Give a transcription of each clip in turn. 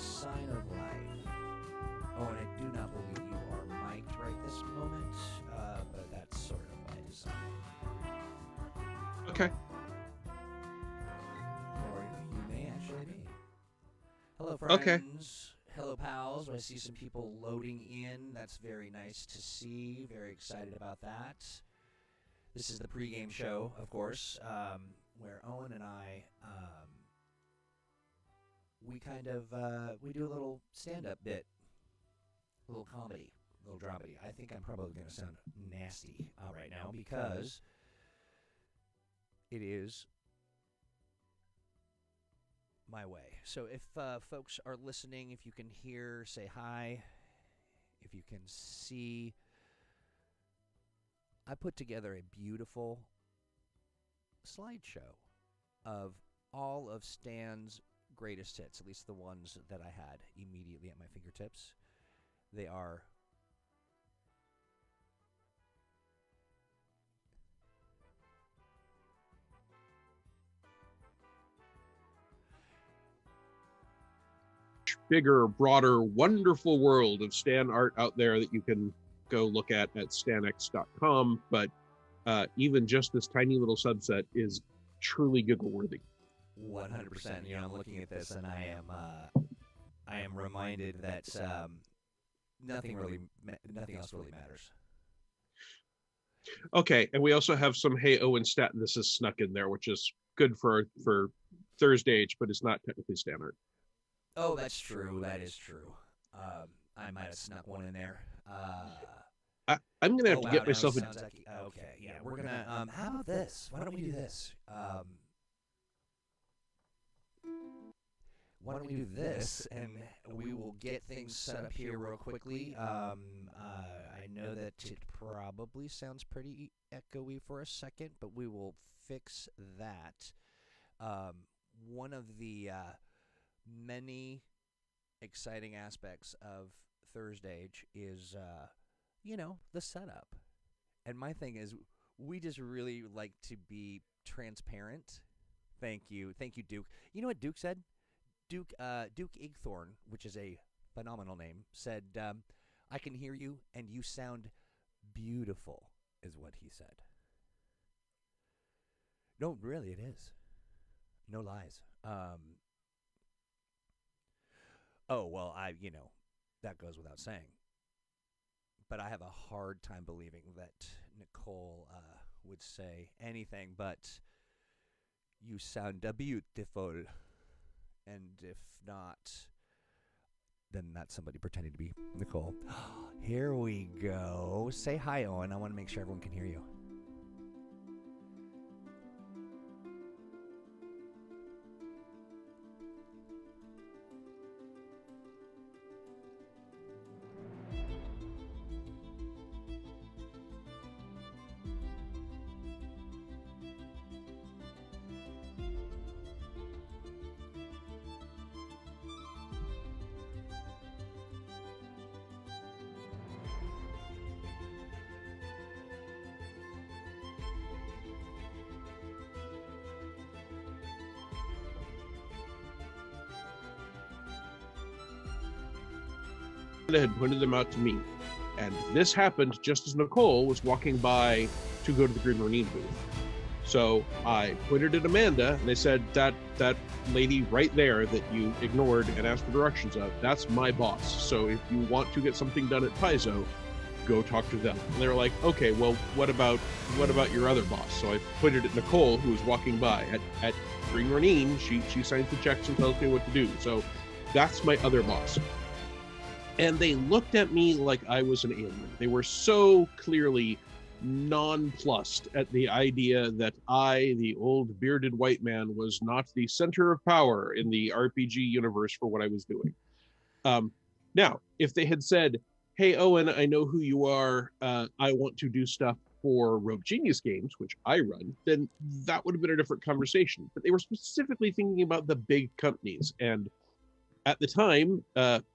sign of life. Oh, and I do not believe you are mic'd right this moment, but that's sort of by design. Okay. Or you may actually be. Hello, friends. Okay. Hello, pals. I see some people loading in. That's very nice to see. Very excited about that. This is the pregame show, of course, where Owen and I, we kind of, we do a little stand-up bit, a little comedy, a little dramedy. I think I'm probably going to sound nasty right now because it is my way. So if folks are listening, if you can hear, say hi. If you can see, I put together a beautiful slideshow of all of Stan's greatest hits, at least the ones that I had immediately at my fingertips. They are bigger, broader, wonderful world of Stan art out there that you can go look at stanx.com, but even just this tiny little subset is truly giggle worthy. 100%. You know, I'm looking at this and I am reminded that nothing else really matters. Okay, and we also have some Hey Owen stat this is snuck in there, which is good for ThursdAGE, but it's not technically Stan art. Oh, that's true. That is true. I might have snuck one in there. I'm gonna have to get myself. Okay, yeah, we're gonna. How about this? Why don't we do this? Why don't we do this, and we will get things set up here real quickly. I know that it probably sounds pretty echoey for a second, but we will fix that. One of the many exciting aspects of ThursdAGE is, the setup. And my thing is, we just really like to be transparent. Thank you, Duke. You know what Duke said? Duke Igthorn, which is a phenomenal name, said, I can hear you and you sound beautiful, is what he said. No, really, it is. No lies. Oh, well, that goes without saying. But I have a hard time believing that Nicole would say anything but, you sound beautiful. And if not, then that's somebody pretending to be Nicole. Here we go. Say hi, Owen. I want to make sure everyone can hear you. Had pointed them out to me, and this happened just as Nicole was walking by to go to the Green Ronin booth. So I pointed at Amanda, and they said that lady right there that you ignored and asked for directions of, that's my boss. So if you want to get something done at Paizo, go talk to them. And they were like, okay, well, what about your other boss? So I pointed at Nicole, who was walking by at Green Ronin. She signs the checks and tells me what to do. So that's my other boss. And they looked at me like I was an alien. They were so clearly nonplussed at the idea that I, the old bearded white man, was not the center of power in the RPG universe for what I was doing. Now, if they had said, hey, Owen, I know who you are. I want to do stuff for Rogue Genius Games, which I run, then that would have been a different conversation. But they were specifically thinking about the big companies. And at the time,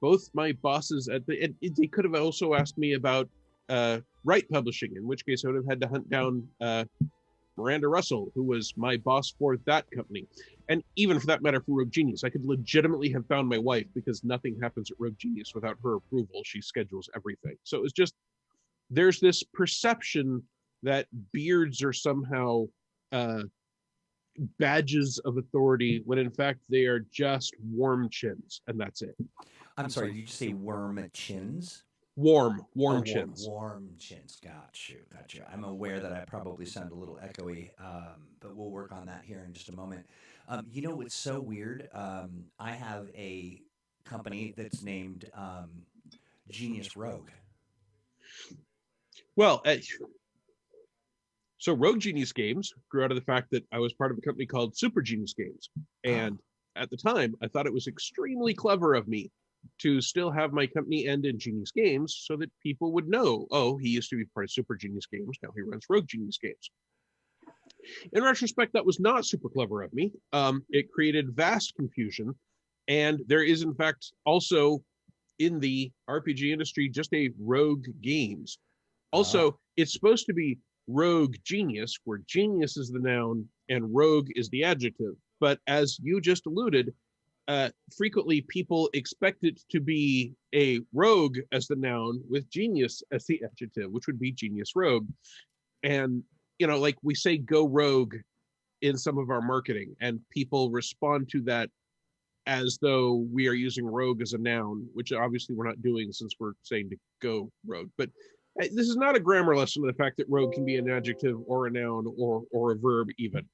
both my bosses they could have also asked me about Wright Publishing, in which case I would have had to hunt down Miranda Russell, who was my boss for that company. And even for that matter, for Rogue Genius, I could legitimately have found my wife because nothing happens at Rogue Genius without her approval. She schedules everything. So it's just, there's this perception that beards are somehow badges of authority when in fact they are just warm chins, and that's it. I'm sorry, did you say worm chins? Warm chins. Warm chins. Got you. I'm aware that I probably sound a little echoey, but we'll work on that here in just a moment. You know what's so weird? I have a company that's named Genius Rogue. Well, so Rogue Genius Games grew out of the fact that I was part of a company called Super Genius Games. And at the time, I thought it was extremely clever of me to still have my company end in Genius Games so that people would know, oh, he used to be part of Super Genius Games, now he runs Rogue Genius Games. In retrospect, that was not super clever of me. It created vast confusion. And there is, in fact, also in the RPG industry, just a Rogue Games. Also, it's supposed to be Rogue Genius, where genius is the noun and rogue is the adjective. But as you just alluded, frequently people expect it to be a rogue as the noun with genius as the adjective, which would be genius rogue. And, you know, like we say go rogue in some of our marketing, and people respond to that as though we are using rogue as a noun, which obviously we're not doing since we're saying to go rogue. But this is not a grammar lesson of the fact that rogue can be an adjective or a noun or a verb even.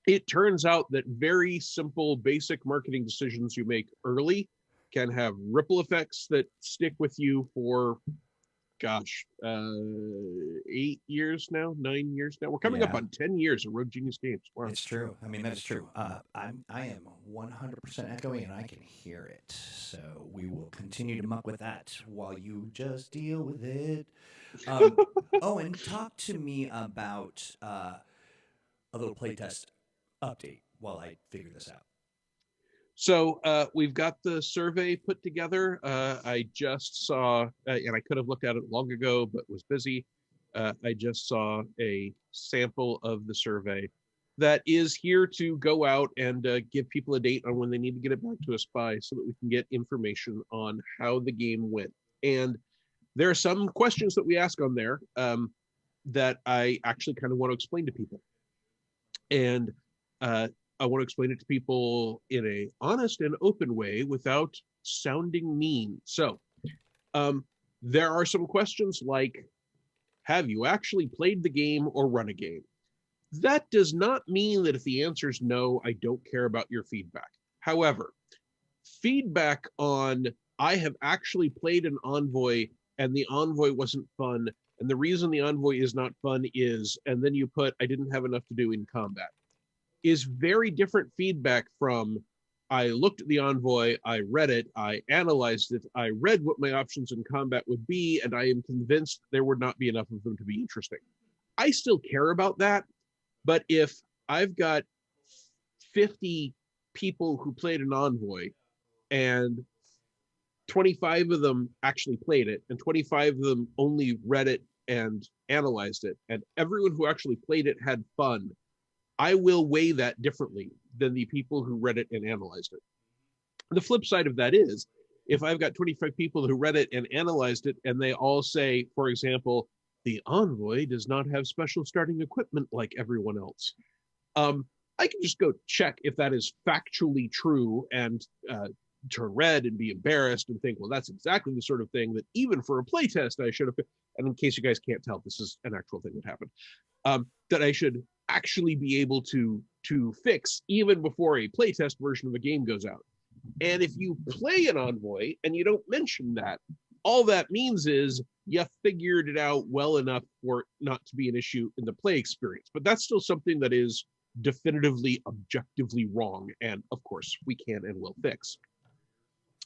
It turns out that very simple, basic marketing decisions you make early can have ripple effects that stick with you for, 8 years now, 9 years now. We're coming up on 10 years of Rogue Genius Games. Wow. It's true. I mean, that's true. I am 100% echoing, and I can hear it. So we will continue to muck with that while you just deal with it. Owen, talk to me about a little playtest update while I figure this out. So we've got the survey put together. I just saw, and I could have looked at it long ago, but was busy. I just saw a sample of the survey that is here to go out and give people a date on when they need to get it back to us by, so that we can get information on how the game went. And there are some questions that we ask on there that I actually kind of want to explain to people. And I want to explain it to people in a honest and open way without sounding mean. So there are some questions like, have you actually played the game or run a game? That does not mean that if the answer is no, I don't care about your feedback. However, feedback on, I have actually played an Envoy and the Envoy wasn't fun, and the reason the Envoy is not fun is, and then you put, I didn't have enough to do in combat, is very different feedback from, I looked at the Envoy, I read it, I analyzed it, I read what my options in combat would be, and I am convinced there would not be enough of them to be interesting. I still care about that, but if I've got 50 people who played an Envoy and 25 of them actually played it and 25 of them only read it and analyzed it, and everyone who actually played it had fun, I will weigh that differently than the people who read it and analyzed it. The flip side of that is, if I've got 25 people who read it and analyzed it, and they all say, for example, the Envoy does not have special starting equipment like everyone else, I can just go check if that is factually true and turn red and be embarrassed and think, well, that's exactly the sort of thing that even for a playtest I should have, and in case you guys can't tell, this is an actual thing that happened, that I should actually be able to fix even before a playtest version of a game goes out. And if you play an Envoy and you don't mention that, all that means is you figured it out well enough for it not to be an issue in the play experience. But that's still something that is definitively, objectively wrong. And of course, we can and will fix.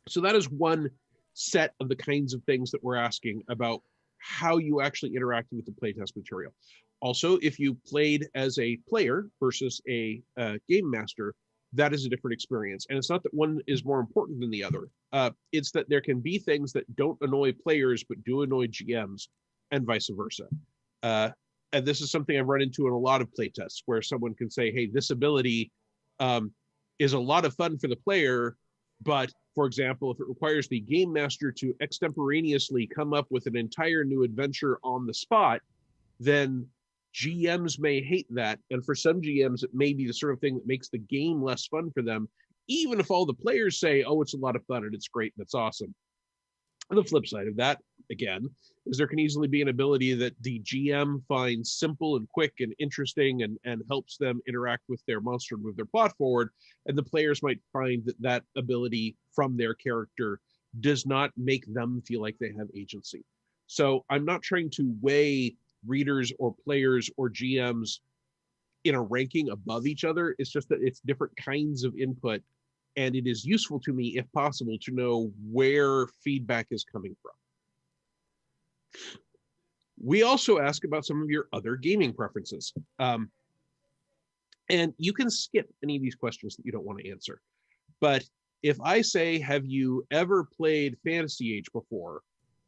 So that is one set of the kinds of things that we're asking about how you actually interacted with the playtest material. Also, if you played as a player versus a game master, that is a different experience. And it's not that one is more important than the other. It's that there can be things that don't annoy players but do annoy GMs, and vice versa. and this is something I've run into in a lot of playtests, where someone can say, hey, this ability is a lot of fun for the player, but for example, if it requires the game master to extemporaneously come up with an entire new adventure on the spot, then GMs may hate that. And for some GMs, it may be the sort of thing that makes the game less fun for them, even if all the players say, oh, it's a lot of fun and it's great and it's awesome. And the flip side of that, again, is there can easily be an ability that the GM finds simple and quick and interesting and helps them interact with their monster and move their plot forward. And the players might find that that ability from their character does not make them feel like they have agency. So I'm not trying to weigh readers or players or GMs in a ranking above each other. It's just that it's different kinds of input. And it is useful to me, if possible, to know where feedback is coming from. We also ask about some of your other gaming preferences. And you can skip any of these questions that you don't want to answer. But if I say, have you ever played Fantasy Age before?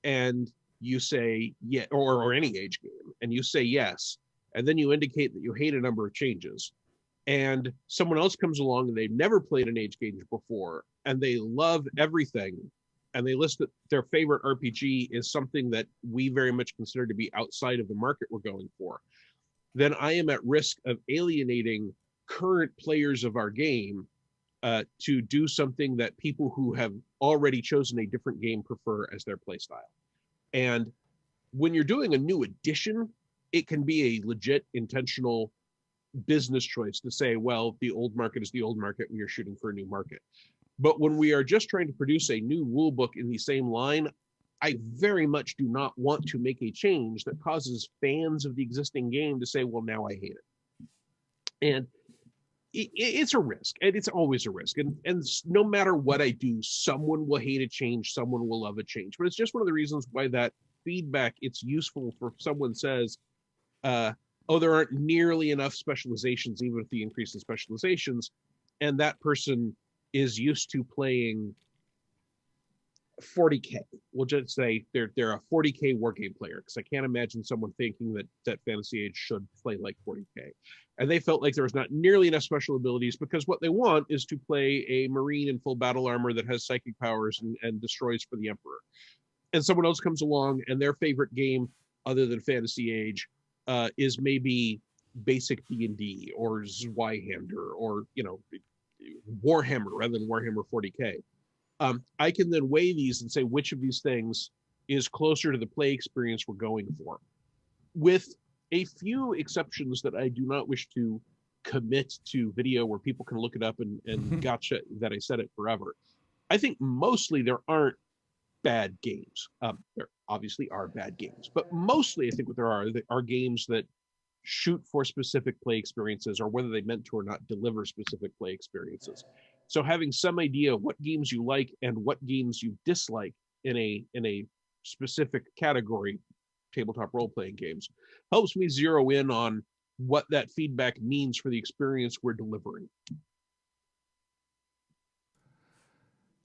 And you say, yeah, or any age game, and you say yes, and then you indicate that you hate a number of changes, and someone else comes along and they've never played an age game before, and they love everything, and they list that their favorite RPG is something that we very much consider to be outside of the market we're going for, then I am at risk of alienating current players of our game to do something that people who have already chosen a different game prefer as their play style. And when you're doing a new edition, it can be a legit, intentional business choice to say, well, the old market is the old market when you're shooting for a new market. But when we are just trying to produce a new rule book in the same line, I very much do not want to make a change that causes fans of the existing game to say, well, now I hate it. And it's a risk, and it's always a risk. And no matter what I do, someone will hate a change, someone will love a change. But it's just one of the reasons why that feedback, it's useful for if someone says, oh, there aren't nearly enough specializations, even with the increase in specializations, and that person is used to playing 40K. We'll just say they're a 40K wargame player, because I can't imagine someone thinking that Fantasy Age should play like 40K. And they felt like there was not nearly enough special abilities, because what they want is to play a Marine in full battle armor that has psychic powers and destroys for the Emperor. And someone else comes along and their favorite game, other than Fantasy Age, is maybe basic D&D or Zweihander or, Warhammer rather than Warhammer 40K. I can then weigh these and say which of these things is closer to the play experience we're going for, with a few exceptions that I do not wish to commit to video where people can look it up and gotcha that I said it forever. I think mostly there aren't bad games. There obviously are bad games, but mostly I think what there are games that shoot for specific play experiences, or whether they meant to or not deliver specific play experiences. So having some idea of what games you like and what games you dislike in a specific category, tabletop role-playing games, helps me zero in on what that feedback means for the experience we're delivering.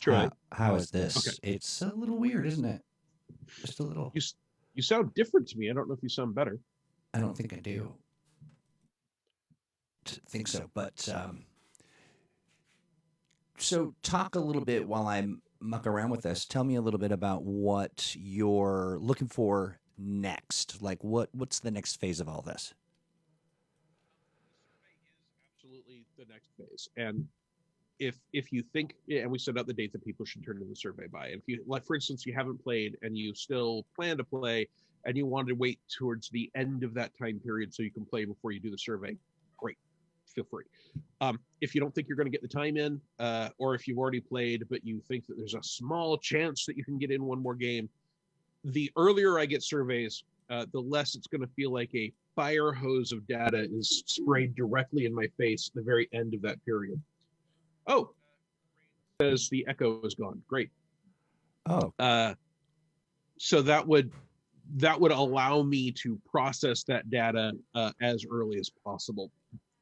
Sure. How is this? Okay. It's a little weird, isn't it? Just a little. You sound different to me. I don't know if you sound better. I don't think I do. Think so, but so talk a little bit while I muck around with this. Tell me a little bit about what you're looking for next. Like what's the next phase of all this? Absolutely the next phase. And if you think, and we set out the date that people should turn in the survey by, and if you, like, for instance, you haven't played and you still plan to play and you want to wait towards the end of that time period so you can play before you do the survey, great, feel free. If you don't think you're going to get the time in, or if you've already played but you think that there's a small chance that you can get in one more game, the earlier I get surveys, the less it's going to feel like a fire hose of data is sprayed directly in my face at the very end of that period. Oh, says the echo is gone. Great. Oh. So that would allow me to process that data as early as possible.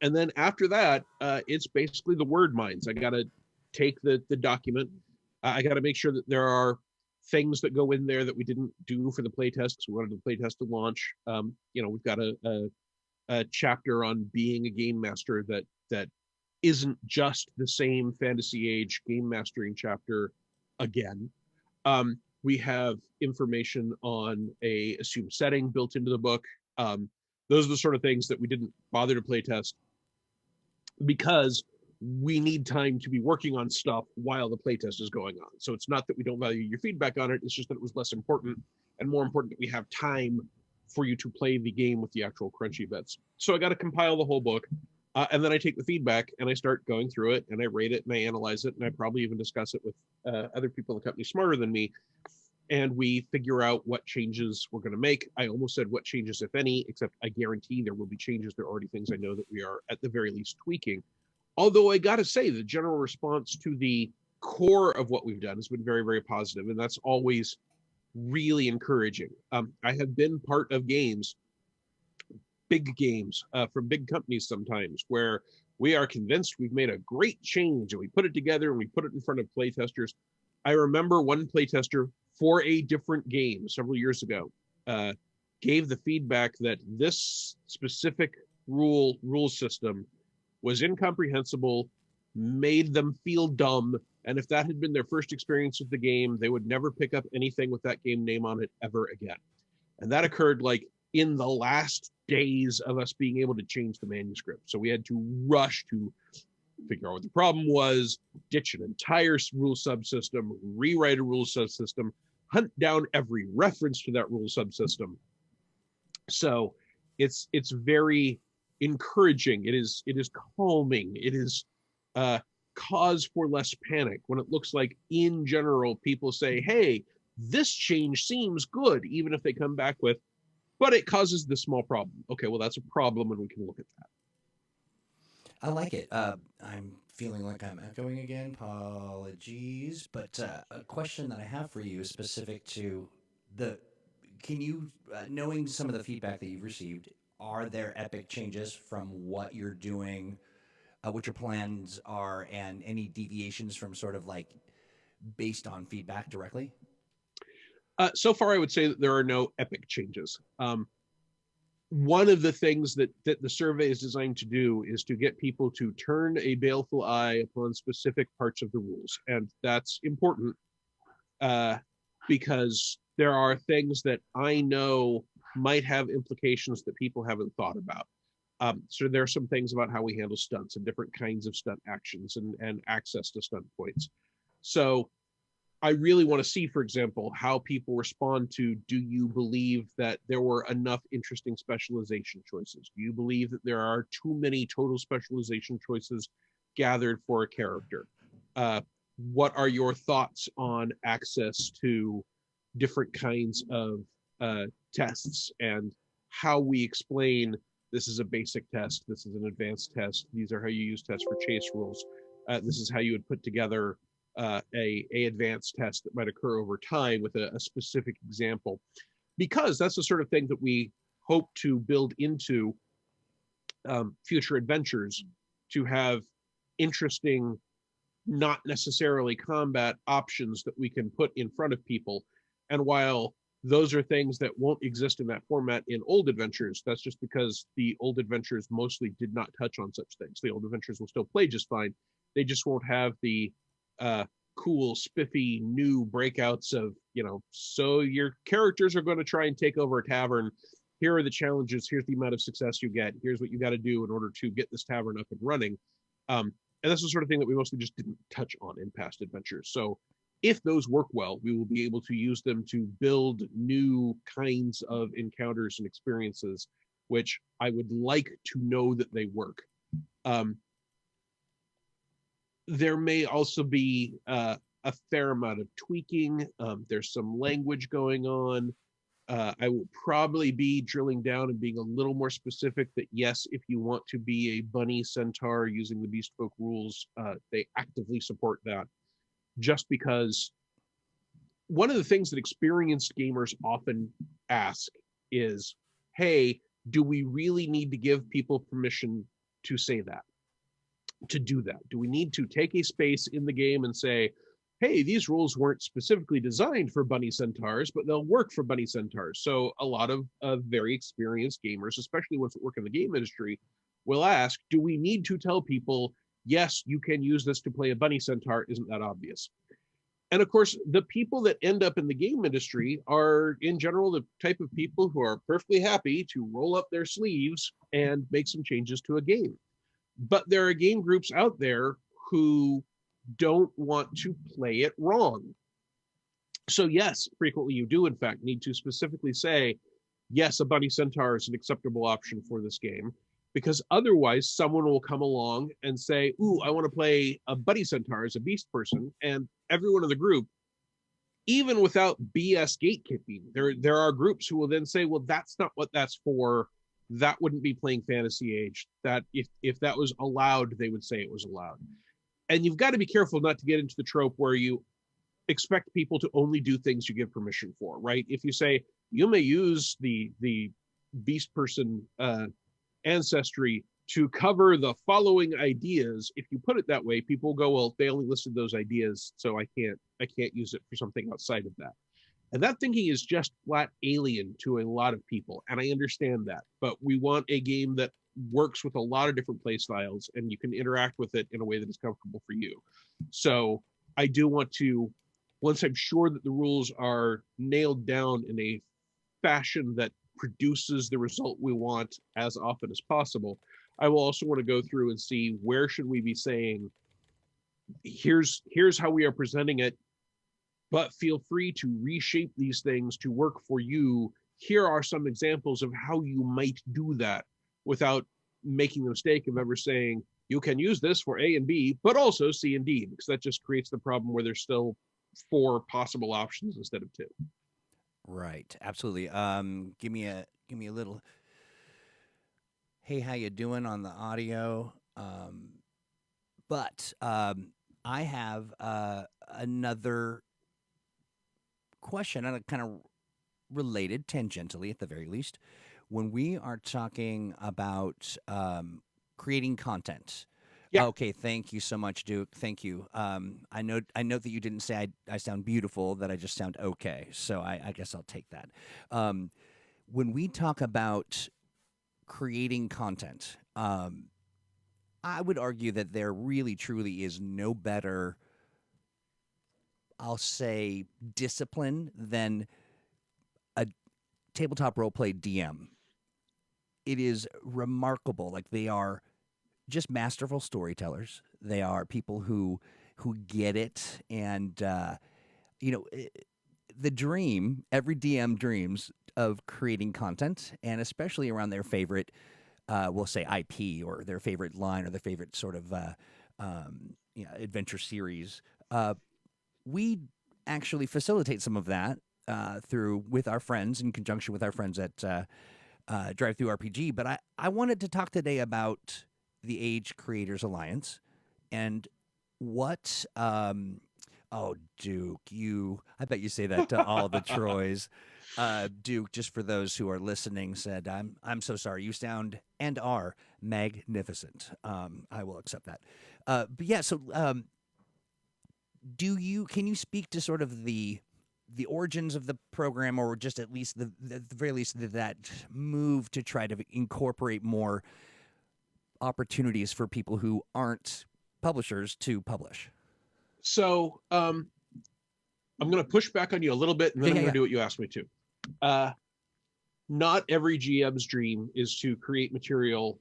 And then after that, it's basically the word mines. I got to take the document. I got to make sure that there are things that go in there that we didn't do for the playtest because we wanted the playtest to launch. We've got a chapter on being a game master that isn't just the same Fantasy Age game mastering chapter again. We have information on a assumed setting built into the book. Those are the sort of things that we didn't bother to playtest because we need time to be working on stuff while the playtest is going on. So it's not that we don't value your feedback on it, it's just that it was less important and more important that we have time for you to play the game with the actual crunchy bits. So I got to compile the whole book, and then I take the feedback and I start going through it and I rate it and I analyze it and I probably even discuss it with other people in the company smarter than me. And we figure out what changes we're going to make. I almost said what changes, if any, except I guarantee there will be changes. There are already things I know that we are at the very least tweaking. Although I got to say, the general response to the core of what we've done has been very, very positive, and that's always really encouraging. I have been part of games, big games from big companies sometimes, where we are convinced we've made a great change, and we put it together and we put it in front of playtesters. I remember one playtester for a different game several years ago gave the feedback that this specific rule system was incomprehensible, made them feel dumb, and if that had been their first experience with the game, they would never pick up anything with that game name on it ever again. And that occurred like in the last days of us being able to change the manuscript. So we had to rush to figure out what the problem was, ditch an entire rule subsystem, rewrite a rule subsystem, hunt down every reference to that rule subsystem. So it's very encouraging. It is calming. It is cause for less panic when it looks like in general people say, hey, this change seems good, even if they come back with, but it causes this small problem. Okay, well, that's a problem and we can look at that. I like it. I'm feeling like I'm echoing again. Apologies. But a question that I have for you is specific to can you, knowing some of the feedback that you've received, are there epic changes from what you're doing, what your plans are, and any deviations from sort of like based on feedback directly? So far, I would say that there are no epic changes. One of the things that the survey is designed to do is to get people to turn a baleful eye upon specific parts of the rules. And that's important because there are things that I know might have implications that people haven't thought about. So there are some things about how we handle stunts and different kinds of stunt actions and access to stunt points. So I really want to see, for example, how people respond to, do you believe that there were enough interesting specialization choices? Do you believe that there are too many total specialization choices gathered for a character? What are your thoughts on access to different kinds of tests and how we explain this is a basic test, this is an advanced test, these are how you use tests for chase rules, this is how you would put together a advanced test that might occur over time with a specific example, because that's the sort of thing that we hope to build into future adventures, to have interesting, not necessarily combat options that we can put in front of people. And while those are things that won't exist in that format in old adventures, that's just because the old adventures mostly did not touch on such things. The old adventures will still play just fine. They just won't have the cool, spiffy new breakouts of, so your characters are going to try and take over a tavern. Here are the challenges. Here's the amount of success you get. Here's what you got to do in order to get this tavern up and running. And that's the sort of thing that we mostly just didn't touch on in past adventures. So if those work well, we will be able to use them to build new kinds of encounters and experiences, which I would like to know that they work. There may also be a fair amount of tweaking. There's some language going on. I will probably be drilling down and being a little more specific that, yes, if you want to be a bunny centaur using the Beast Folk rules, they actively support that. Just because one of the things that experienced gamers often ask is, hey, do we really need to give people permission to say that? To do that? Do we need to take a space in the game and say, hey, these rules weren't specifically designed for bunny centaurs, but they'll work for bunny centaurs. So a lot of very experienced gamers, especially ones that work in the game industry, will ask, do we need to tell people, yes, you can use this to play a bunny centaur? Isn't that obvious? And of course, the people that end up in the game industry are, in general, the type of people who are perfectly happy to roll up their sleeves and make some changes to a game. But there are game groups out there who don't want to play it wrong. So yes, frequently you do in fact need to specifically say, yes, a bunny centaur is an acceptable option for this game, because otherwise someone will come along and say, ooh, I want to play a bunny centaur as a beast person, and everyone in the group, even without BS gatekeeping, there are groups who will then say, well, that's not what that's for. That wouldn't be playing Fantasy Age. That if that was allowed, they would say it was allowed. And you've got to be careful not to get into the trope where you expect people to only do things you give permission for, right? If you say you may use the beast person ancestry to cover the following ideas, if you put it that way, people go, well, they only listed those ideas, so I can't use it for something outside of that. And that thinking is just flat alien to a lot of people, and I understand that. But we want a game that works with a lot of different play styles, and you can interact with it in a way that is comfortable for you. So I do want to, once I'm sure that the rules are nailed down in a fashion that produces the result we want as often as possible, I will also want to go through and see where should we be saying, here's how we are presenting it, but feel free to reshape these things to work for you. Here are some examples of how you might do that without making the mistake of ever saying, you can use this for A and B, but also C and D, because that just creates the problem where there's still 4 possible options instead of 2. Right. Absolutely. Give me a little, hey, how you doing on the audio? But I have another question, and kind of related tangentially at the very least. When we are talking about creating content, Yeah. Okay, thank you so much, Duke. Thank you. I know that you didn't say I sound beautiful, that I just sound okay. So I guess I'll take that. When we talk about creating content, I would argue that there really truly is no better, I'll say, discipline than a tabletop roleplay DM. It is remarkable. Like, they are just masterful storytellers. They are people who get it, and the dream. Every DM dreams of creating content, and especially around their favorite, we'll say IP, or their favorite line, or their favorite sort of adventure series. We actually facilitate some of that with our friends, in conjunction with our friends at DriveThruRPG. But I wanted to talk today about the Age Creators Alliance and what. Oh, Duke, I bet you say that to all the Troys. Duke, just for those who are listening, said, I'm so sorry. You sound and are magnificent. I will accept that. But yeah, so can you speak to sort of the origins of the program, or just at least the very least that move to try to incorporate more opportunities for people who aren't publishers to publish? So I'm going to push back on you a little bit, and then I'm going to do what you asked me to. Not every GM's dream is to create material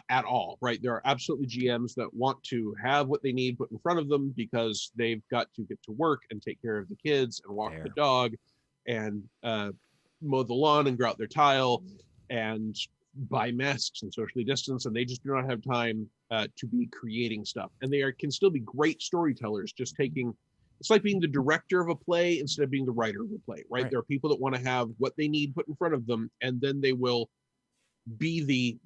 at all, right? There are absolutely GMs that want to have what they need put in front of them because they've got to get to work and take care of the kids and walk the dog and mow the lawn and grout out their tile and buy masks and socially distance, and they just do not have time to be creating stuff. And they can still be great storytellers, just it's like being the director of a play instead of being the writer of a play, right? There are people that want to have what they need put in front of them, and then they will be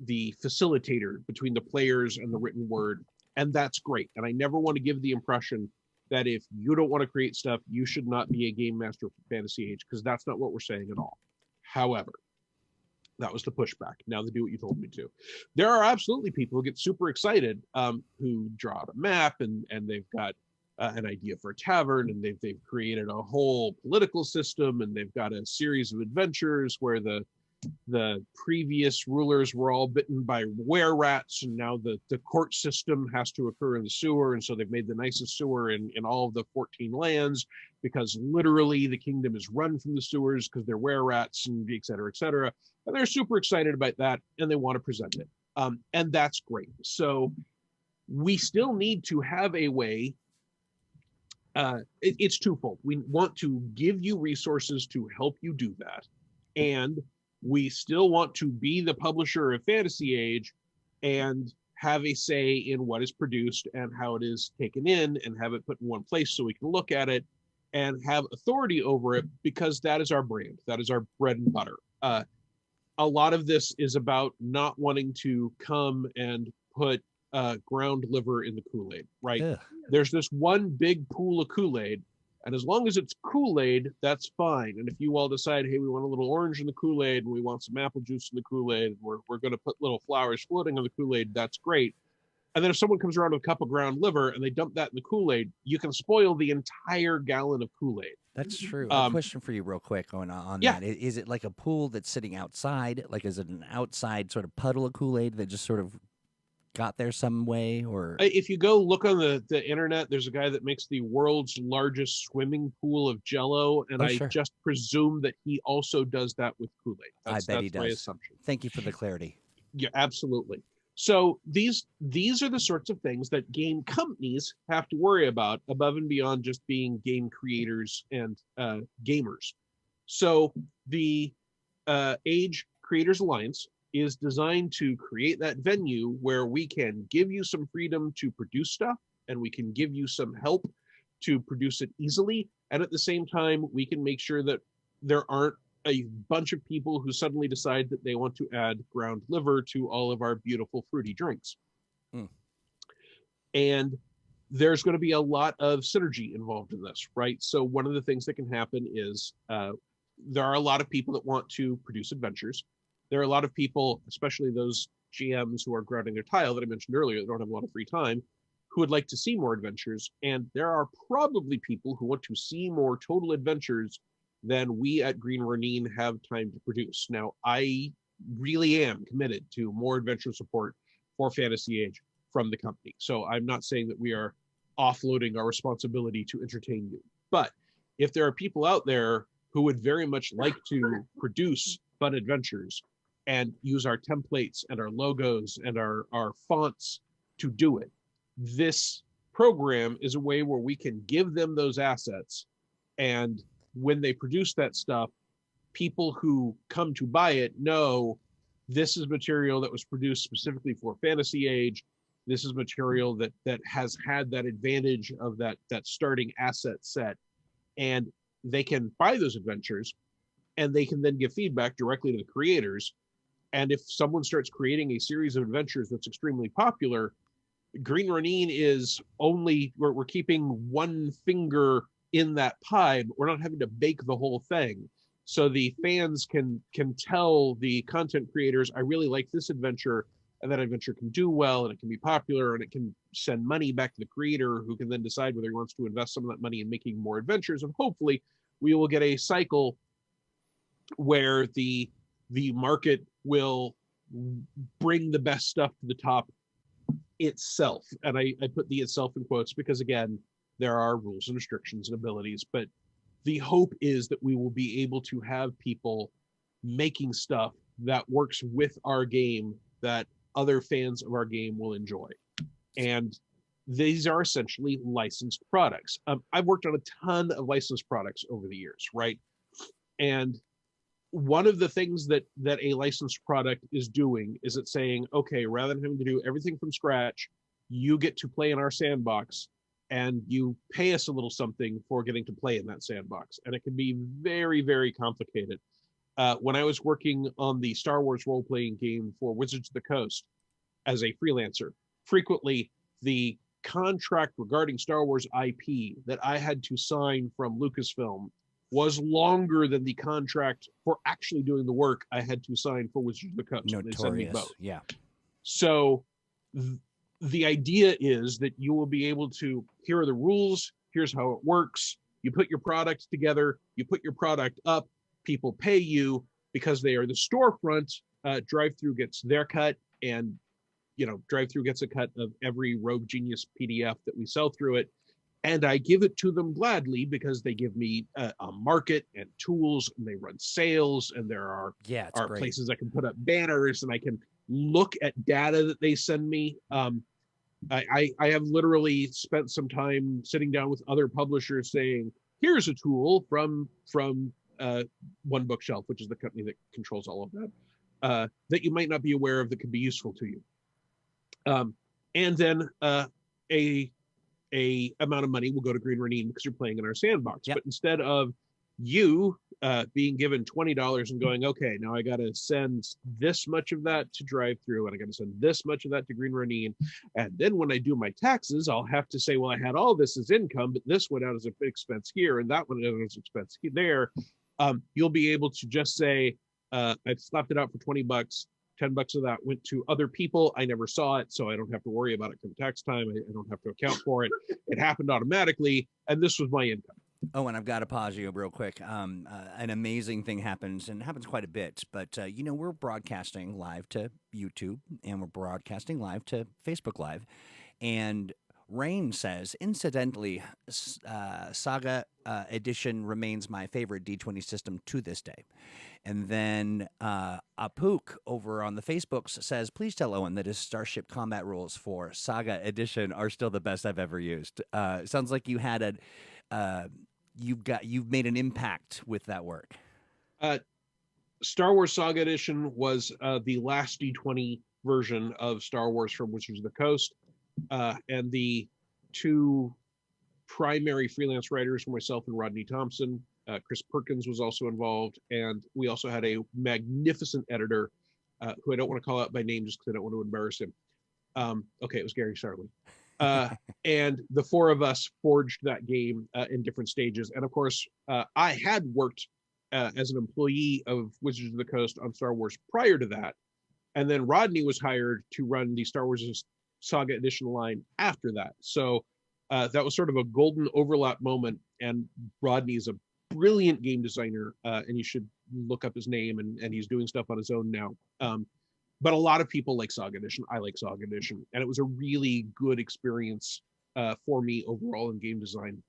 the facilitator between the players and the written word, and that's great. And I never want to give the impression that if you don't want to create stuff, you should not be a game master for Fantasy Age, because that's not what we're saying at all. However, that was the pushback. Now they do what you told me to. There are absolutely people who get super excited, who draw out a map and they've got an idea for a tavern, and they've created a whole political system, and they've got a series of adventures where the previous rulers were all bitten by were-rats, and now the court system has to occur in the sewer, and so they've made the nicest sewer in all of the 14 lands, because literally the kingdom is run from the sewers because they're were-rats, and et cetera, et cetera. And they're super excited about that, and they want to present it. And that's great. So we still need to have a way. It's twofold. We want to give you resources to help you do that, and we still want to be the publisher of Fantasy Age and have a say in what is produced and how it is taken in, and have it put in one place so we can look at it and have authority over it, because that is our brand. That is our bread and butter. A lot of this is about not wanting to come and put ground liver in the Kool-Aid, right? Ugh. There's this one big pool of Kool-Aid, and as long as it's Kool-Aid, that's fine. And if you all decide, hey, we want a little orange in the Kool-Aid, and we want some apple juice in the Kool-Aid, and we're going to put little flowers floating on the Kool-Aid, that's great. And then if someone comes around with a cup of ground liver and they dump that in the Kool-Aid, you can spoil the entire gallon of Kool-Aid. That's true. A question for you real quick on Yeah. that. Is it like a pool that's sitting outside? Like, is it an outside sort of puddle of Kool-Aid that just sort of got there some way? Or If you go look on the internet, there's a guy that makes the world's largest swimming pool of Jell-O, and I sure. just presume that he also does that with Kool-Aid. I bet he that's my does. assumption. Thank you for the clarity. Yeah, absolutely. So these are the sorts of things that game companies have to worry about, above and beyond just being game creators and gamers. So the Age Creators Alliance is designed to create that venue where we can give you some freedom to produce stuff, and we can give you some help to produce it easily. And at the same time, we can make sure that there aren't a bunch of people who suddenly decide that they want to add ground liver to all of our beautiful fruity drinks. And there's going to be a lot of synergy involved in this, right? So one of the things that can happen is there are a lot of people that want to produce adventures. There are a lot of people, especially those GMs who are grounding their tile that I mentioned earlier, that don't have a lot of free time, who would like to see more adventures. And there are probably people who want to see more total adventures than we at Green Ronin have time to produce. Now, I really am committed to more adventure support for Fantasy Age from the company. So I'm not saying that we are offloading our responsibility to entertain you. But if there are people out there who would very much like to produce fun adventures and use our templates and our logos and our fonts to do it, this program is a way where we can give them those assets, and when they produce that stuff, people who come to buy it know this is material that was produced specifically for Fantasy Age. This is material that has had that advantage of that starting asset set, and they can buy those adventures, and they can then give feedback directly to the creators. And if someone starts creating a series of adventures that's extremely popular, Green Ronin is only, we're keeping one finger in that pie, but we're not having to bake the whole thing. So the fans can tell the content creators, I really like this adventure, and that adventure can do well, and it can be popular, and it can send money back to the creator, who can then decide whether he wants to invest some of that money in making more adventures. And hopefully we will get a cycle where the market will bring the best stuff to the top itself. And I put the itself in quotes because, again, there are rules and restrictions and abilities, but the hope is that we will be able to have people making stuff that works with our game that other fans of our game will enjoy. And these are essentially licensed products. I've worked on a ton of licensed products over the years, right? And one of the things that a licensed product is doing is it's saying, okay, rather than having to do everything from scratch, you get to play in our sandbox, and you pay us a little something for getting to play in that sandbox. And it can be very, very complicated. When I was working on the Star Wars role-playing game for Wizards of the Coast as a freelancer, frequently the contract regarding Star Wars IP that I had to sign from Lucasfilm was longer than the contract for actually doing the work I had to sign for Wizards of the Coast. Notorious. They sent me both. Yeah. So the idea is that you will be able to, here are the rules, here's how it works. You put your product together, you put your product up, people pay you because they are the storefront. Drive-through gets their cut, and Drive-through gets a cut of every Rogue Genius PDF that we sell through it. And I give it to them gladly because they give me a market and tools, and they run sales, and there are great. places I can put up banners, and I can look at data that they send me. I have literally spent some time sitting down with other publishers saying, here's a tool from One Bookshelf, which is the company that controls all of that, that you might not be aware of that could be useful to you. And then a amount of money will go to Green Ronin because you're playing in our sandbox. Yep. But instead of you being given $20 and going, okay, now I got to send this much of that to Drive-Through, and I got to send this much of that to Green Ronin, and then when I do my taxes, I'll have to say, well, I had all this as income, but this went out as an expense here, and that went out as an expense there. You'll be able to just say, I've slapped it out for $20. $10 of that went to other people. I never saw it, so I don't have to worry about it come tax time. I don't have to account for it. It happened automatically, and this was my income. Oh, and I've got to pause you real quick. An amazing thing happens, and it happens quite a bit. But, we're broadcasting live to YouTube, and we're broadcasting live to Facebook Live. And Rain says, incidentally, Saga Edition remains my favorite D20 system to this day. And then Apuk over on the Facebooks says, please tell Owen that his Starship combat rules for Saga Edition are still the best I've ever used. Sounds like you had you've made an impact with that work. Star Wars Saga Edition was the last D20 version of Star Wars from Wizards of the Coast, and the two primary freelance writers were myself and Rodney Thompson. Chris Perkins was also involved, and we also had a magnificent editor who I don't want to call out by name just because I don't want to embarrass him. Okay, it was Gary Sarley. And the four of us forged that game in different stages. And of course, I had worked as an employee of Wizards of the Coast on Star Wars prior to that. And then Rodney was hired to run the Star Wars Saga Edition line after that. So that was sort of a golden overlap moment. And Rodney is a brilliant game designer, and you should look up his name, and he's doing stuff on his own now. But a lot of people like Saga Edition. I like Saga Edition, and it was a really good experience for me overall in game design.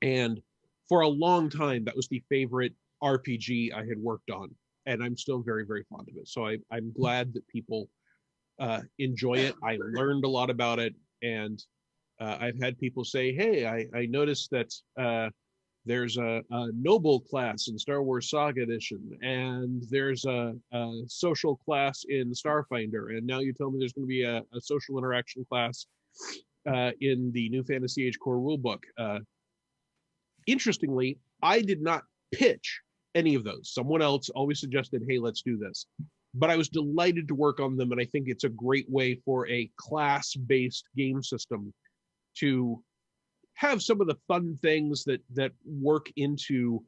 And for a long time, that was the favorite RPG I had worked on, and I'm still very, very fond of it. So I'm glad that people enjoy it. I learned a lot about it, and I've had people say, hey, I noticed that there's a noble class in Star Wars Saga Edition, and there's a social class in Starfinder, and now you tell me there's going to be a social interaction class in the New Fantasy Age core rulebook. Interestingly, I did not pitch any of those. Someone else always suggested, hey, let's do this. But I was delighted to work on them, and I think it's a great way for a class-based game system to have some of the fun things that work into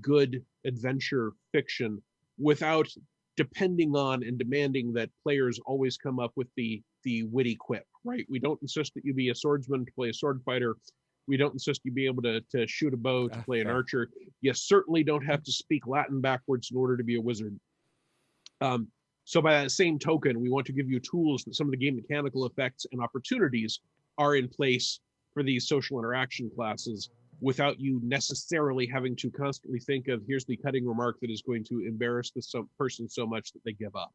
good adventure fiction without depending on and demanding that players always come up with the witty quip, right? We don't insist that you be a swordsman to play a sword fighter. We don't insist you be able to shoot a bow to play an archer. You certainly don't have to speak Latin backwards in order to be a wizard. So by that same token, we want to give you tools that some of the game mechanical effects and opportunities are in place for these social interaction classes without you necessarily having to constantly think of, here's the cutting remark that is going to embarrass this person so much that they give up.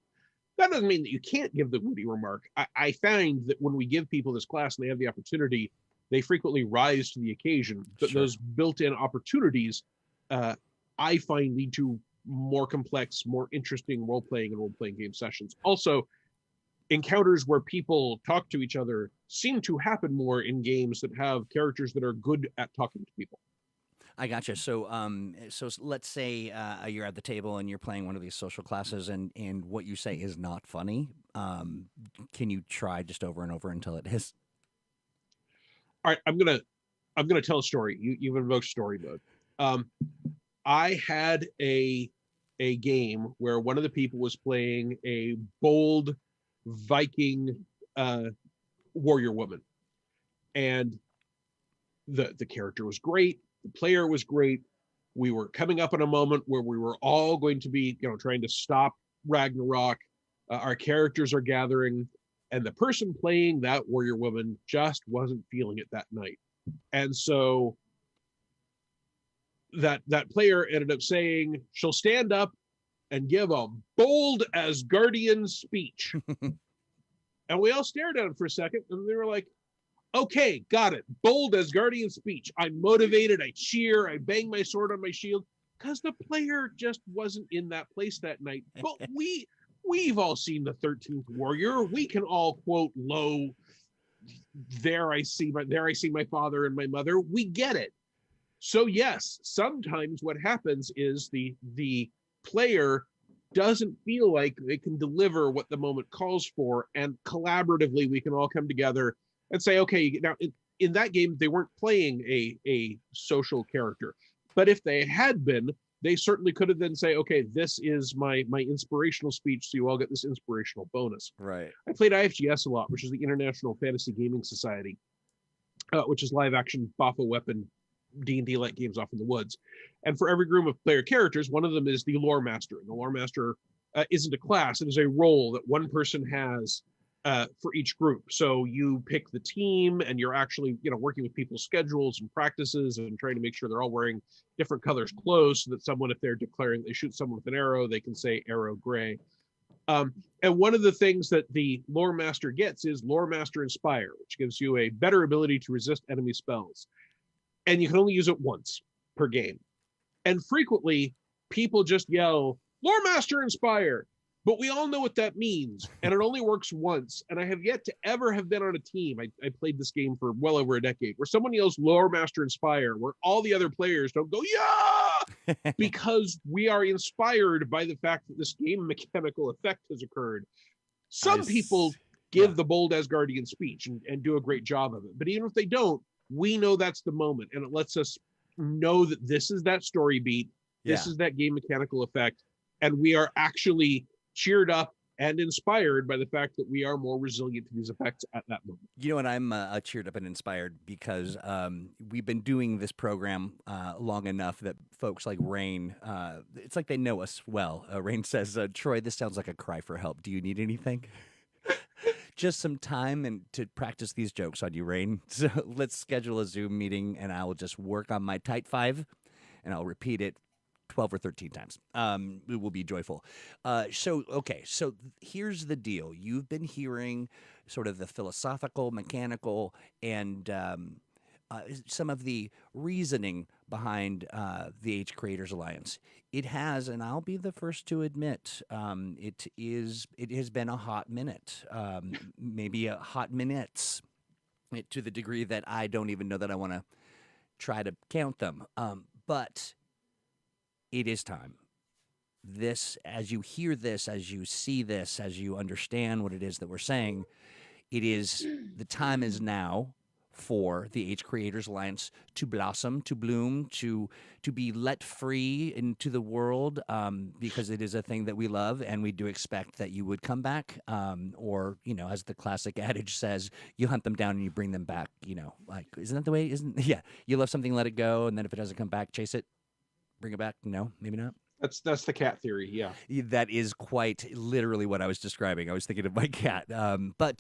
That doesn't mean that you can't give the witty remark. I find that when we give people this class and they have the opportunity, they frequently rise to the occasion. But those built-in opportunities, I find, lead to more complex, more interesting role-playing and role-playing game sessions. Also, encounters where people talk to each other seem to happen more in games that have characters that are good at talking to people. I gotcha. So let's say you're at the table and you're playing one of these social classes, and what you say is not funny. Can you try just over and over until it is? All right, I'm gonna tell a story. You've invoked story mode. I had a game where one of the people was playing a bold Viking warrior woman. And the character was great, the player was great. We were coming up on a moment where we were all going to be, trying to stop Ragnarok. Our characters are gathering, and the person playing that warrior woman just wasn't feeling it that night. And so that player ended up saying she'll stand up and give a bold Asgardian speech. And we all stared at him for a second, and they were like, okay, got it. Bold Asgardian speech. I'm motivated, I cheer, I bang my sword on my shield, because the player just wasn't in that place that night. But we've all seen the 13th Warrior. We can all quote, "Lo, there I see my father and my mother." We get it. So yes, sometimes what happens is the player doesn't feel like they can deliver what the moment calls for, and collaboratively we can all come together and say, okay, now in that game they weren't playing a social character, but if they had been, they certainly could have then say, okay, this is my inspirational speech, so you all get this inspirational bonus. Right. I played IFGS a lot, which is the International Fantasy Gaming Society, which is live action Boffa weapon D&D like games off in the woods. And for every group of player characters, one of them is the lore master. And the lore master isn't a class, it is a role that one person has for each group. So you pick the team, and you're actually working with people's schedules and practices and trying to make sure they're all wearing different colors clothes, so that someone, if they're declaring they shoot someone with an arrow, they can say arrow gray. And one of the things that the lore master gets is lore master inspire, which gives you a better ability to resist enemy spells. And you can only use it once per game. And frequently, people just yell, "Lore Master Inspire!" But we all know what that means, and it only works once. And I have yet to ever have been on a team, I played this game for well over a decade, where someone yells Lore Master Inspire, where all the other players don't go, yeah! Because we are inspired by the fact that this game mechanical effect has occurred. Some people give the bold Asgardian speech and do a great job of it. But even if they don't, we know that's the moment, and it lets us know that this is that story beat, this is that game mechanical effect, and we are actually cheered up and inspired by the fact that we are more resilient to these effects at that moment. And I'm cheered up and inspired because we've been doing this program long enough that folks like Rain, it's like they know us well. Rain says, Troy, this sounds like a cry for help. Do you need anything? Just some time and to practice these jokes on you, Rain. So let's schedule a Zoom meeting, and I will just work on my tight 5, and I'll repeat it 12 or 13 times. It will be joyful. So here's the deal. You've been hearing sort of the philosophical, mechanical, and some of the reasoning behind the Age Creators Alliance. It has, and I'll be the first to admit, it has been a hot minute, maybe a hot minutes, to the degree that I don't even know that I want to try to count them. But it is time. This, as you hear this, as you see this, as you understand what it is that we're saying, the time is now for the Age Creators Alliance to blossom, to bloom, to be let free into the world, because it is a thing that we love, and we do expect that you would come back, or, as the classic adage says, you hunt them down and you bring them back, like, isn't that the way? You love something, let it go, and then if it doesn't come back, chase it, bring it back. No, maybe not. That's the cat theory, yeah. That is quite literally what I was describing. I was thinking of my cat.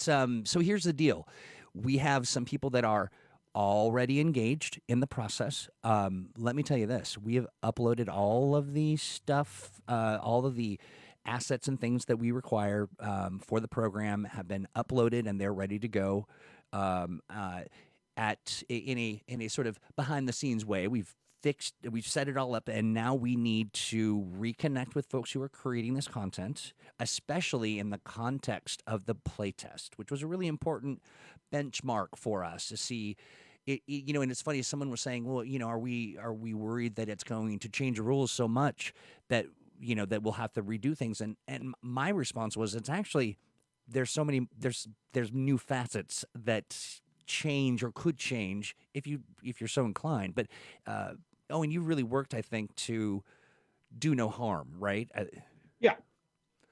So here's the deal. We have some people that are already engaged in the process. Let me tell you this. We have uploaded all of the stuff, all of the assets and things that we require for the program have been uploaded, and they're ready to go in a sort of behind-the-scenes way. We've set it all up, and now we need to reconnect with folks who are creating this content, especially in the context of the playtest, which was a really important benchmark for us to see. And it's funny, someone was saying, well, are we worried that it's going to change the rules so much that that we'll have to redo things? And my response was, it's actually, there's new facets that change or could change if you're so inclined. But Owen, you really worked, I think, to do no harm, right? Yeah.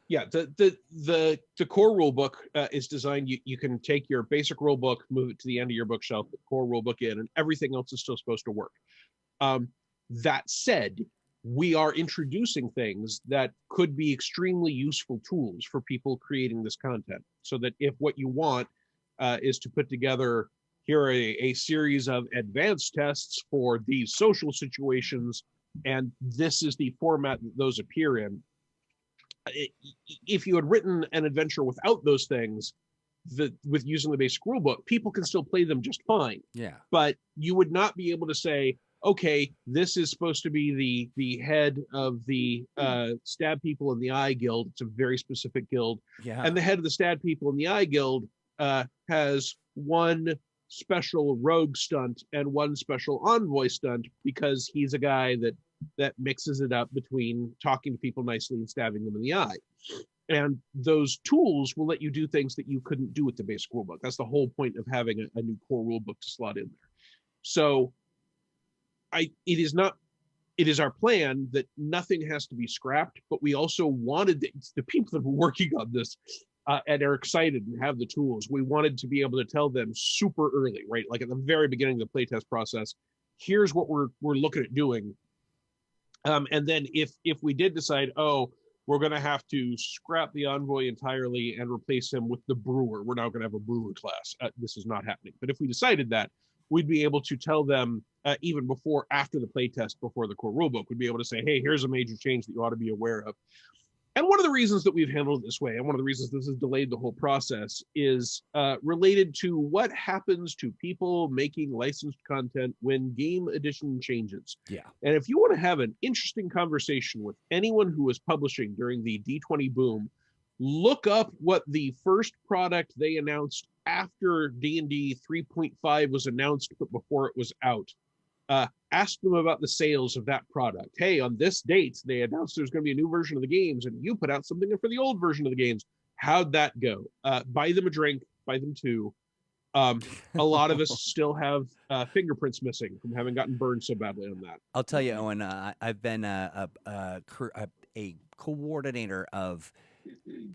Yeah, the core rule book is designed. You can take your basic rule book, move it to the end of your bookshelf, put the core rule book in, and everything else is still supposed to work. That said, we are introducing things that could be extremely useful tools for people creating this content. So that if what you want is to put together, here are a series of advanced tests for these social situations, and this is the format that those appear in. If you had written an adventure without those things, with using the basic rulebook, people can still play them just fine. Yeah. But you would not be able to say, okay, this is supposed to be the head of the Stab People in the Eye Guild. It's a very specific guild. Yeah. And the head of the Stab People in the Eye Guild has one special rogue stunt and one special envoy stunt because he's a guy that mixes it up between talking to people nicely and stabbing them in the eye. And those tools will let you do things that you couldn't do with the basic rulebook. That's the whole point of having a new core rulebook to slot in there. So it is our plan that nothing has to be scrapped, but we also wanted the people that were working on this and are excited and have the tools. We wanted to be able to tell them super early, right? Like at the very beginning of the playtest process, here's what we're looking at doing. And then if we did decide, oh, we're going to have to scrap the envoy entirely and replace him with the brewer, we're now going to have a brewer class. This is not happening. But if we decided that, we'd be able to tell them even after the playtest, before the core rulebook, we'd be able to say, hey, here's a major change that you ought to be aware of. And one of the reasons that we've handled it this way, and one of the reasons this has delayed the whole process, is related to what happens to people making licensed content when game edition changes. Yeah. And if you want to have an interesting conversation with anyone who was publishing during the D20 boom, look up what the first product they announced after D&D 3.5 was announced, but before it was out. Ask them about the sales of that product. Hey, on this date, they announced there's going to be a new version of the games, and you put out something for the old version of the games. How'd that go? Buy them a drink, buy them two. A lot of us still have fingerprints missing from having gotten burned so badly on that. I'll tell you, Owen, I've been a coordinator of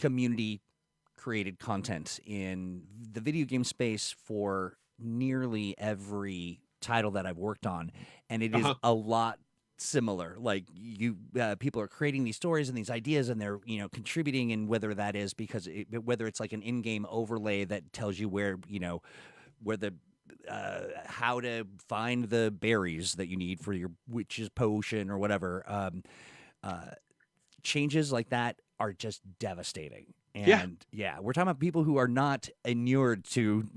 community-created content in the video game space for nearly every title that I've worked on, and it is a lot similar. Like people are creating these stories and these ideas, and they're contributing, and whether that is because whether it's like an in-game overlay that tells you where the how to find the berries that you need for your witch's potion or whatever. Changes like that are just devastating. And yeah, we're talking about people who are not inured to,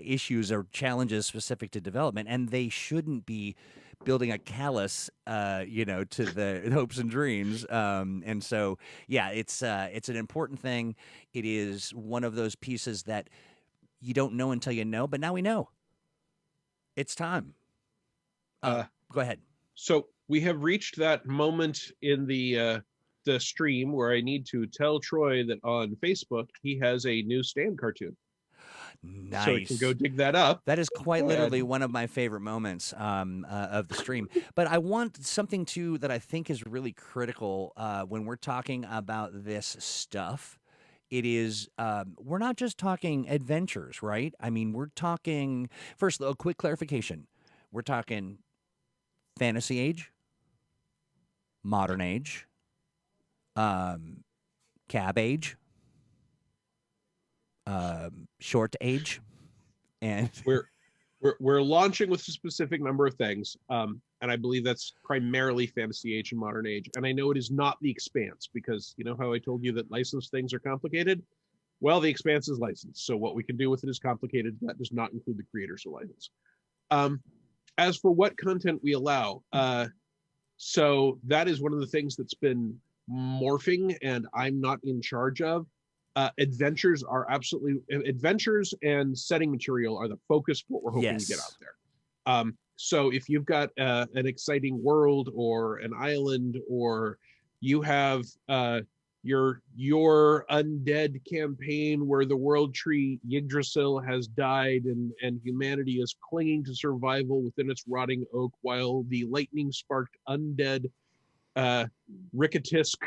issues or challenges specific to development, and they shouldn't be building a callus, to the hopes and dreams. And so, yeah, it's an important thing. It is one of those pieces that you don't know until you know, but now we know. It's time. Go ahead. So we have reached that moment in the stream where I need to tell Troy that on Facebook he has a new Stan cartoon. Nice. So he can go dig that up. That is quite literally one of my favorite moments of the stream. But I want something too that I think is really critical when we're talking about this stuff. It is we're not just talking adventures, right? I mean, we're talking first. A quick clarification: we're talking fantasy age, modern age. Cab age, short age, and we're launching with a specific number of things, and I believe that's primarily fantasy age and modern age. And I know it is not the Expanse, because you know how I told you that licensed things are complicated. Well, the Expanse is licensed, so what we can do with it is complicated. That does not include the creators of license. As for what content we allow, so that is one of the things that's been morphing, and I'm not in charge of. Adventures and setting material are the focus for what we're hoping to get out there. So if you've got an exciting world or an island, or you have your undead campaign where the world tree Yggdrasil has died and humanity is clinging to survival within its rotting oak while the lightning sparked undead Ricketisk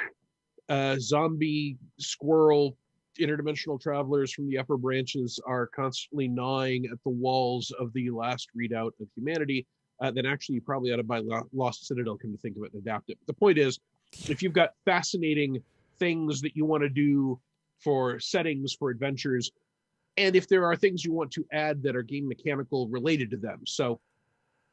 zombie squirrel interdimensional travelers from the upper branches are constantly gnawing at the walls of the last readout of humanity, then actually you probably ought to buy Lost Citadel, come to think of it, and adapt it. But the point is, if you've got fascinating things that you want to do for settings, for adventures, and if there are things you want to add that are game mechanical related to them. So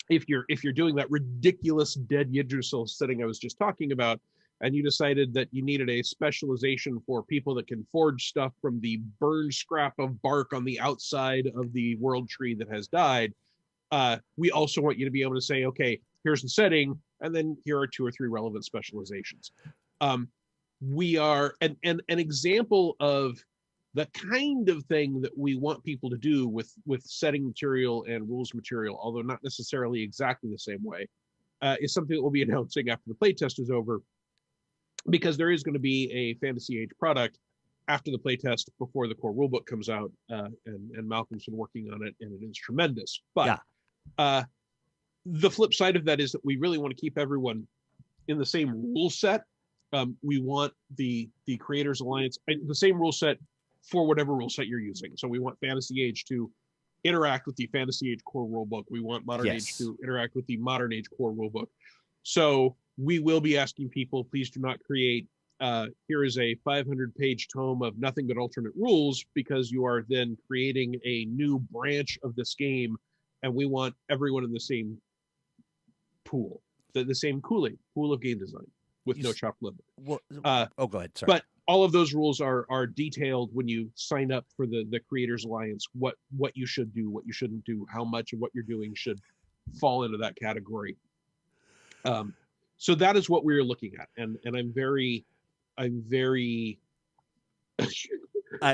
if you're doing that ridiculous dead Yggdrasil setting I was just talking about, and you decided that you needed a specialization for people that can forge stuff from the burned scrap of bark on the outside of the world tree that has died, we also want you to be able to say, okay, here's the setting, and then here are 2 or 3 relevant specializations. We are an example of the kind of thing that we want people to do with setting material and rules material, although not necessarily exactly the same way, is something that we'll be announcing after the playtest is over, because there is going to be a Fantasy Age product after the playtest before the core rulebook comes out, and Malcolm's been working on it, and it is tremendous. But the flip side of that is that we really want to keep everyone in the same rule set. We want the Creators Alliance, the same rule set for whatever rule set you're using. So we want Fantasy Age to interact with the Fantasy Age core rulebook. We want Modern Age to interact with the Modern Age core rulebook. So we will be asking people, please do not create, here is a 500-page tome of nothing but alternate rules, because you are then creating a new branch of this game, and we want everyone in the same pool, the same Kool-Aid, pool of game design, with no chopped liver. Well, go ahead. Sorry. But all of those rules are detailed when you sign up for the Creators Alliance, what you should do, what you shouldn't do, how much of what you're doing should fall into that category. So that is what we're looking at, and I'm very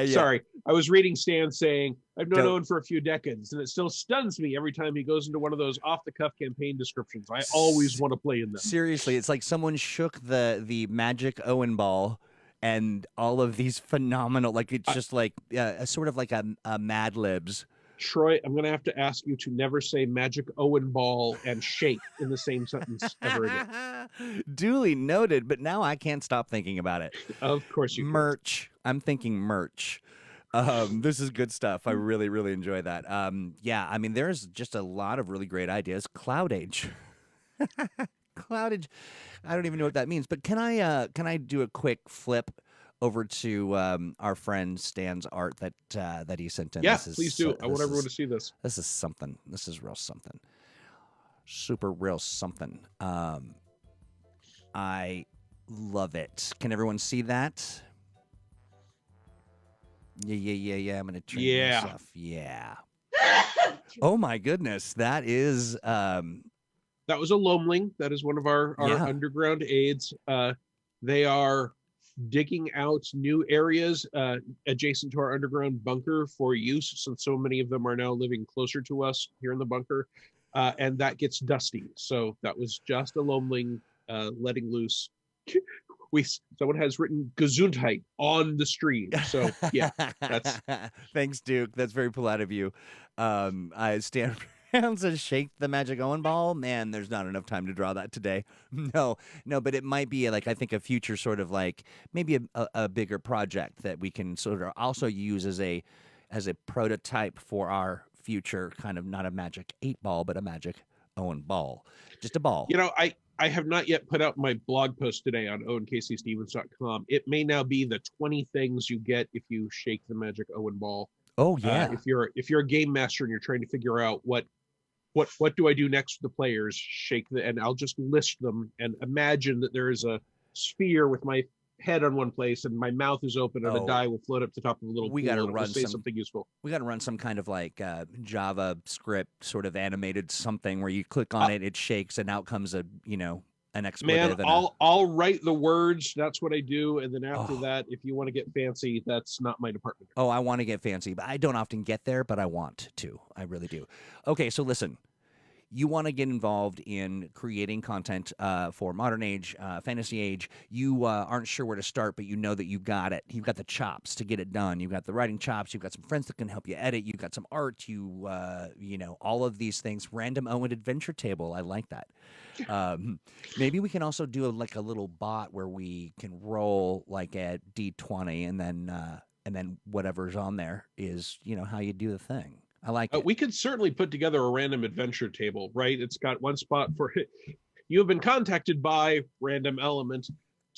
sorry. I was reading Stan saying, I've known Owen for a few decades, and it still stuns me every time he goes into one of those off-the-cuff campaign descriptions. I always want to play in them. Seriously, it's like someone shook the magic Owen ball, and all of these phenomenal, like it's just like a sort of like a Mad Libs. Troy, I'm going to have to ask you to never say magic Owen ball and shake in the same sentence ever again. Duly noted, but now I can't stop thinking about it. Of course you merch. I'm thinking merch. This is good stuff. I really, really enjoy that. Yeah, I mean, there's just a lot of really great ideas. Cloud Age. Cloud Age. I don't even know what that means, but can I do a quick flip over to our friend Stan's art that he sent in? Yeah, please do. I want everyone to see this. This is something. This is real something. Super real something. I love it. Can everyone see that? Yeah. I'm gonna turn this off. Yeah. Oh my goodness, that is. That was a loamling. That is one of our underground aides. They are digging out new areas adjacent to our underground bunker for use, since so many of them are now living closer to us here in the bunker, and that gets dusty. So that was just a loamling letting loose. Someone has written Gesundheit on the stream. So yeah, that's thanks, Duke. That's very polite of you. I stand says shake the magic Owen ball. Man, there's not enough time to draw that today. No, but it might be like, I think, a future sort of like maybe a bigger project that we can sort of also use as a prototype for our future kind of, not a magic 8-ball, but a magic Owen ball. Just a ball. You know, I have not yet put out my blog post today on owenkcstevens.com. It may now be the 20 things you get if you shake the magic Owen ball. Oh yeah. If you're a game master and you're trying to figure out what do I do next with the players, and I'll just list them, and imagine that there is a sphere with my head on one place and my mouth is open, and a die will float up to the top of a little pool. Got to run something useful. We got to run some kind of like JavaScript sort of animated something where you click on it shakes, and out comes an expletive. Man, I'll write the words. That's what I do, and then after that, if you want to get fancy, that's not my department. Oh, I want to get fancy, but I don't often get there, but I want to. I really do. Okay, so listen. you want to get involved in creating content for modern age, fantasy age, you aren't sure where to start, but you know that you got it. You've got the chops to get it done. You've got the writing chops. You've got some friends that can help you edit. You've got some art. You know, all of these things. Random Owen adventure table. I like that. Maybe we can also do like a little bot where we can roll like a D20 and then whatever's on there is, you know, how you do the thing. I like it. We could certainly put together a random adventure table, right? It's got one spot for it. You have been contacted by random element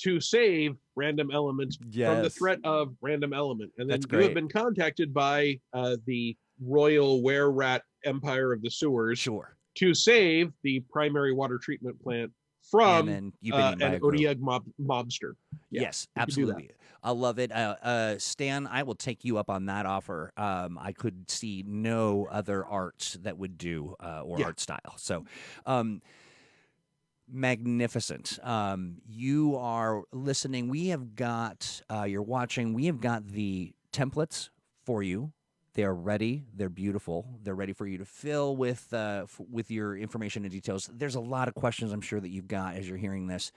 to save random element from the threat of random element. And then you have been contacted by the Royal Were-Rat Empire of the Sewers to save the primary water treatment plant from an Odiag mobster. Yeah, yes, absolutely. I love it. Stan, I will take you up on that offer. I could see no other art that would do art style. So magnificent. You are listening. We have got, you're watching, we have got the templates for you. They are ready. They're beautiful. They're ready for you to fill with your information and details. There's a lot of questions I'm sure that you've got as you're hearing this,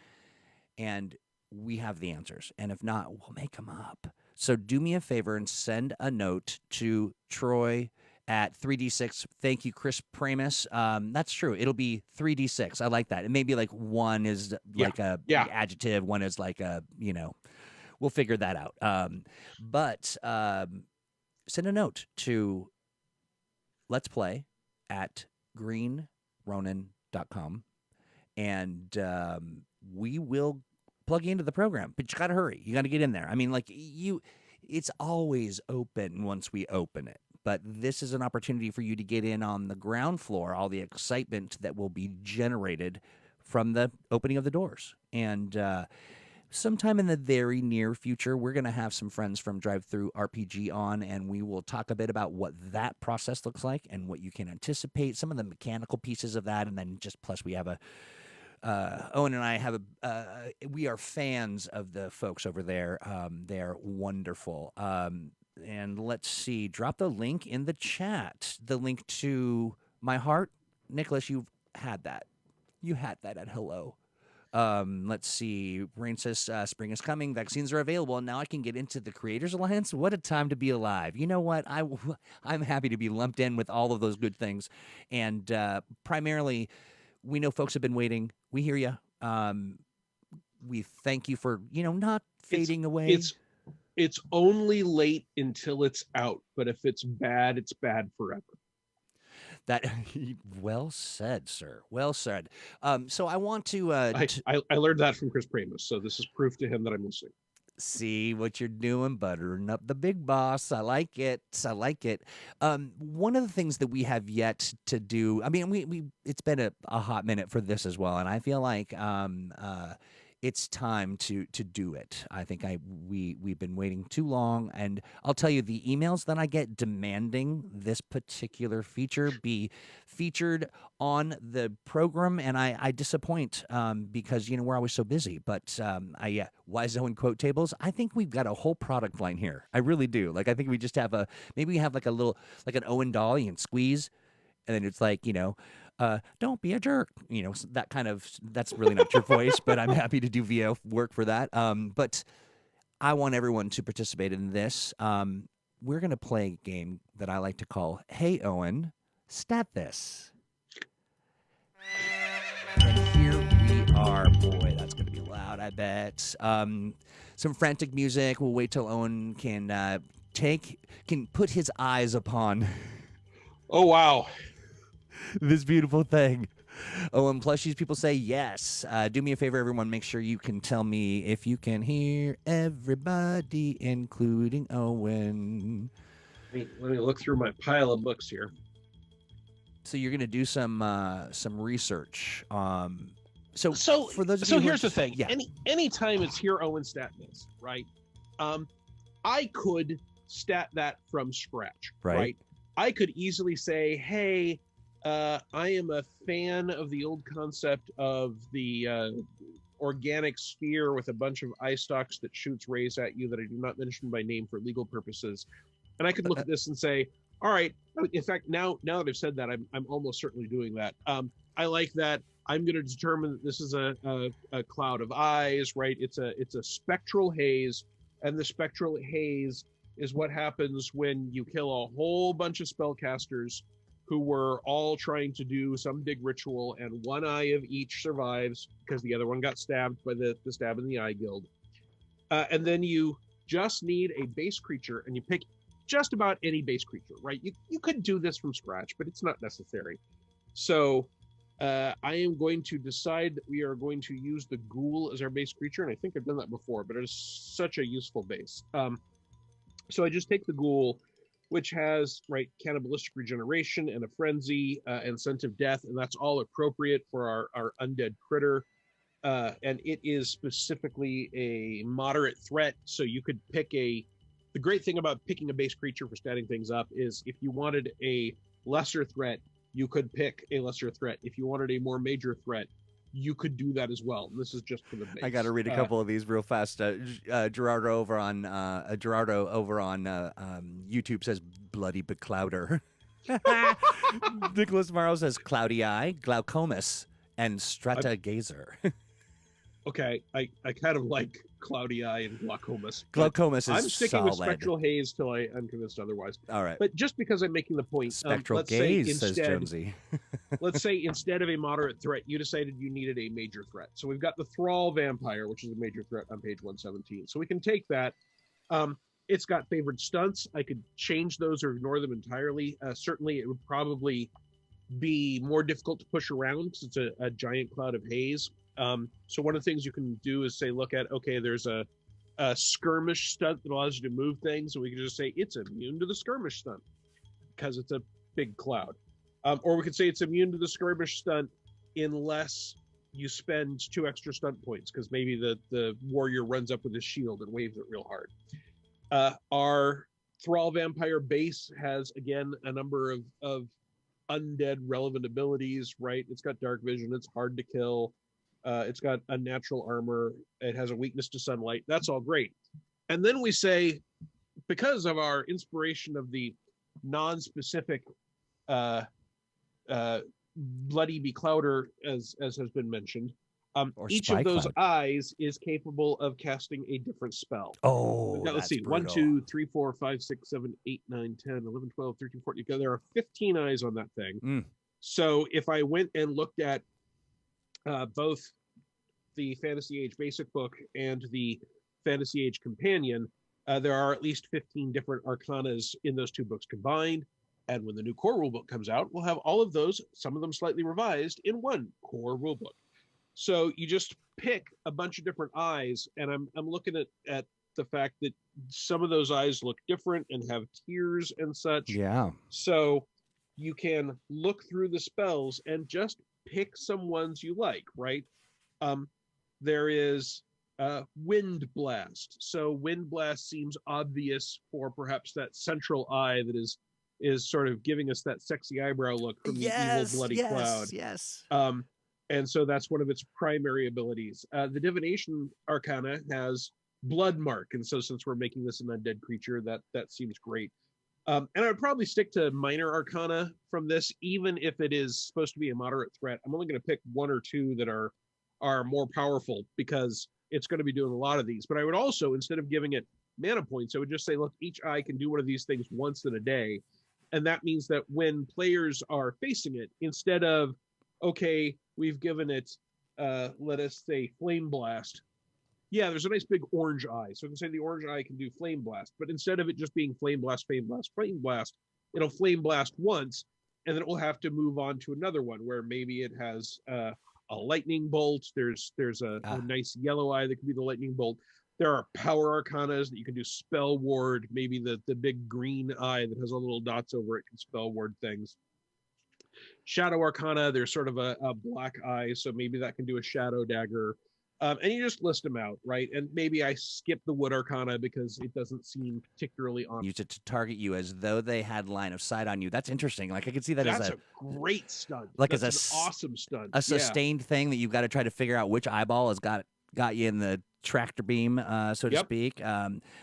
and we have the answers. And if not, we'll make them up. So do me a favor and send a note to Troy at 3D6. Thank you, Chris Pramus. That's true. It'll be 3D6. I like that. It may be like one is like a adjective, one is like a, you know, we'll figure that out. But send a note to letsplay at greenronin.com, and we will plug you into the program. But you got to hurry. You got to get in there. I mean, like it's always open once we open it. But this is an opportunity for you to get in on the ground floor, all the excitement that will be generated from the opening of the doors. And sometime in the very near future, we're going to have some friends from Drive-Thru RPG on, and we will talk a bit about what that process looks like and what you can anticipate, some of the mechanical pieces of that, and then just plus we have Owen and I have we are fans of the folks over there. They're wonderful. And let's see, drop the link in the chat, the link to My Heart. Nicholas, you've had that. You had that at hello. Let's see. Rain says, spring is coming. Vaccines are available. And now I can get into the Creators Alliance. What a time to be alive. You know what? I'm happy to be lumped in with all of those good things. And primarily, we know folks have been waiting. We hear you. We thank you for, not fading away. It's only late until it's out. But if it's bad forever. That well said, sir. Well said. So I want to. I learned that from Chris Pramus, so this is proof to him that I'm listening. See what you're doing, buttering up the big boss. I like it. I like it. One of the things that we have yet to do. I mean, we it's been a hot minute for this as well, and I feel like it's time to do it. I think we've been waiting too long, and I'll tell you, the emails that I get demanding this particular feature be featured on the program, and I disappoint because we're always so busy. But Wise Owen quote tables. I think we've got a whole product line here. I really do. Like I think we just have maybe we have like a little like an Owen doll you can squeeze, and then it's like don't be a jerk. That kind of, that's really not your voice, but I'm happy to do VO work for that. But I want everyone to participate in this. We're going to play a game that I like to call, Hey Owen, Stat This. And here we are. Boy, that's going to be loud, I bet. Some frantic music. We'll wait till Owen can put his eyes upon. Oh, wow. This beautiful thing. Oh, and plushies people say yes. Do me a favor, everyone. Make sure you can tell me if you can hear everybody, including Owen. Let me look through my pile of books here. So you're going to do some research. So for those of so you here's the thing. Yeah. Anytime it's here, Owen stat this, right? I could stat that from scratch, right? I could easily say, hey, I am a fan of the old concept of the organic sphere with a bunch of eye stalks that shoots rays at you that I do not mention by name for legal purposes. And I could look at this and say, all right, In fact, now that I've said that, I'm almost certainly doing that. I like that. I'm going to determine that this is a cloud of eyes, right? It's a spectral haze, and the spectral haze is what happens when you kill a whole bunch of spellcasters who were all trying to do some big ritual, and one eye of each survives because the other one got stabbed by the stab in the eye guild. And then you just need a base creature, and you pick just about any base creature, right? You could do this from scratch, but it's not necessary. So I am going to decide that we are going to use the ghoul as our base creature, and I think I've done that before, but it is such a useful base. So I just take the ghoul, which has, right, cannibalistic regeneration and a frenzy and scent of death, and that's all appropriate for our undead critter. And it is specifically a moderate threat, so you could pick the great thing about picking a base creature for statting things up is if you wanted a lesser threat, you could pick a lesser threat. If you wanted a more major threat, you could do that as well. This is just for the base. I got to read a couple of these real fast. Gerardo over on YouTube says bloody beclouder. Nicholas Morrow says cloudy eye, glaucomus, and strata-gazer. Okay, I kind of like cloudy eye and glaucomus. Glaucomus is I'm sticking solid. with spectral haze till I'm convinced otherwise. All right. But just because I'm making the point, Spectral let's gaze, say instead, says Jonesy. let's say instead of a moderate threat, you decided you needed a major threat. So we've got the Thrall Vampire, which is a major threat on page 117. So we can take that. It's got favored stunts. I could change those or ignore them entirely. Certainly, it would probably be more difficult to push around because it's a giant cloud of haze. So one of the things you can do is say, look at, okay, there's a skirmish stunt that allows you to move things. And we can just say it's immune to the skirmish stunt because it's a big cloud. Or we could say it's immune to the skirmish stunt unless you spend 2 extra stunt points because maybe the warrior runs up with his shield and waves it real hard. Our Thrall Vampire base has, again, a number of undead relevant abilities, right? It's got dark vision. It's hard to kill. It's got unnatural armor. It has a weakness to sunlight. That's all great. And then we say, because of our inspiration of the non-specific bloody beclouder, as has been mentioned, each of those eyes is capable of casting a different spell. Oh, now, let's see. brutal. 1, 2, 3, 4, 5, 6, 7, 8, 9, 10, 11, 12, 13, 14. There are 15 eyes on that thing. So if I went and looked at both the Fantasy Age Basic Book and the Fantasy Age Companion, there are at least 15 different arcanas in those 2 books combined. And when the new core rulebook comes out, we'll have all of those, some of them slightly revised, in one core rulebook. So you just pick a bunch of different eyes, and I'm looking at the fact that some of those eyes look different and have tiers and such. Yeah. So you can look through the spells and just pick some ones you like, right? There is Wind Blast. So Wind Blast seems obvious for perhaps that central eye that is sort of giving us that sexy eyebrow look from the evil bloody cloud. Yes. And so that's one of its primary abilities. The Divination Arcana has Blood Mark, and so since we're making this an undead creature, that seems great. And I would probably stick to Minor Arcana from this, even if it is supposed to be a moderate threat. I'm only going to pick 1 or 2 that are more powerful because it's going to be doing a lot of these. But I would also, instead of giving it mana points, I would just say, look, each eye can do one of these things once in a day. And that means that when players are facing it, instead of, okay, we've given it, let us say, Flame Blast. Yeah, there's a nice big orange eye. So I can say the orange eye can do Flame Blast. But instead of it just being Flame Blast, Flame Blast, Flame Blast, it'll Flame Blast once, and then it will have to move on to another one where maybe it has a Lightning Bolt. There's a nice yellow eye that can be the Lightning Bolt. There are Power Arcanas that you can do Spell Ward. Maybe the big green eye that has all little dots over it can Spell Ward things. Shadow Arcana, there's sort of a black eye, so maybe that can do a Shadow Dagger. And you just list them out, right? And maybe I skip the Wood Arcana because it doesn't seem particularly on. Use it to target you as though they had line of sight on you. That's interesting. Like I can see that That's as a great stunt. Like That's as an awesome stunt. A sustained thing that you've got to try to figure out which eyeball has got you in the tractor beam, so to speak.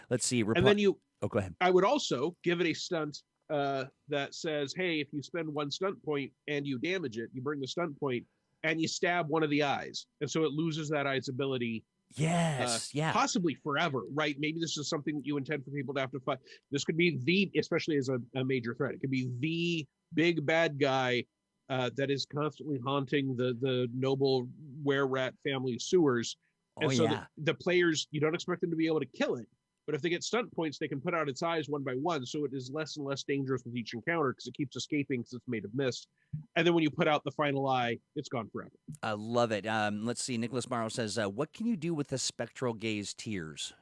Let's see. And then Oh, go ahead. I would also give it a stunt that says, hey, if you spend 1 stunt point and you damage it, you burn the stunt point and you stab one of the eyes. And so it loses that eye's ability. Yes, yeah. Possibly forever, right? Maybe this is something that you intend for people to have to fight. This could be especially as a major threat, it could be the big bad guy that is constantly haunting the noble were-rat family sewers. And so the players, you don't expect them to be able to kill it. But if they get stunt points, they can put out its eyes one by one. So it is less and less dangerous with each encounter because it keeps escaping because it's made of mist. And then when you put out the final eye, it's gone forever. I love it. Let's see. Nicholas Morrow says, what can you do with the spectral gaze tears?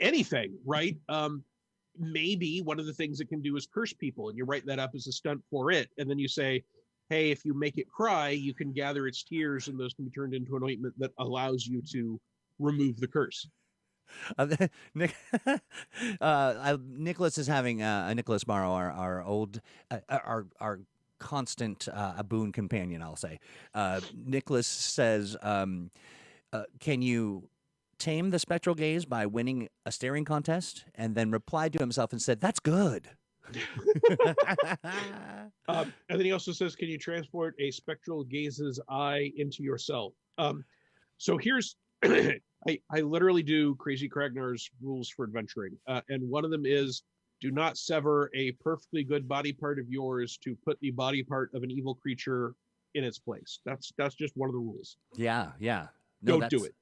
Anything, right? Maybe one of the things it can do is curse people. And you write that up as a stunt for it. And then you say, hey, if you make it cry, you can gather its tears and those can be turned into an ointment that allows you to remove the curse. Nicholas is having Nicholas Morrow, our old, our constant a boon companion, I'll say. Nicholas says, can you tame the spectral gaze by winning a staring contest? And then replied to himself and said, that's good. And then he also says, can you transport a spectral gaze's eye into yourself? So here's I literally do Crazy Kragnar's rules for adventuring. And one of them is do not sever a perfectly good body part of yours to put the body part of an evil creature in its place. That's just one of the rules. Yeah. No, Don't do it.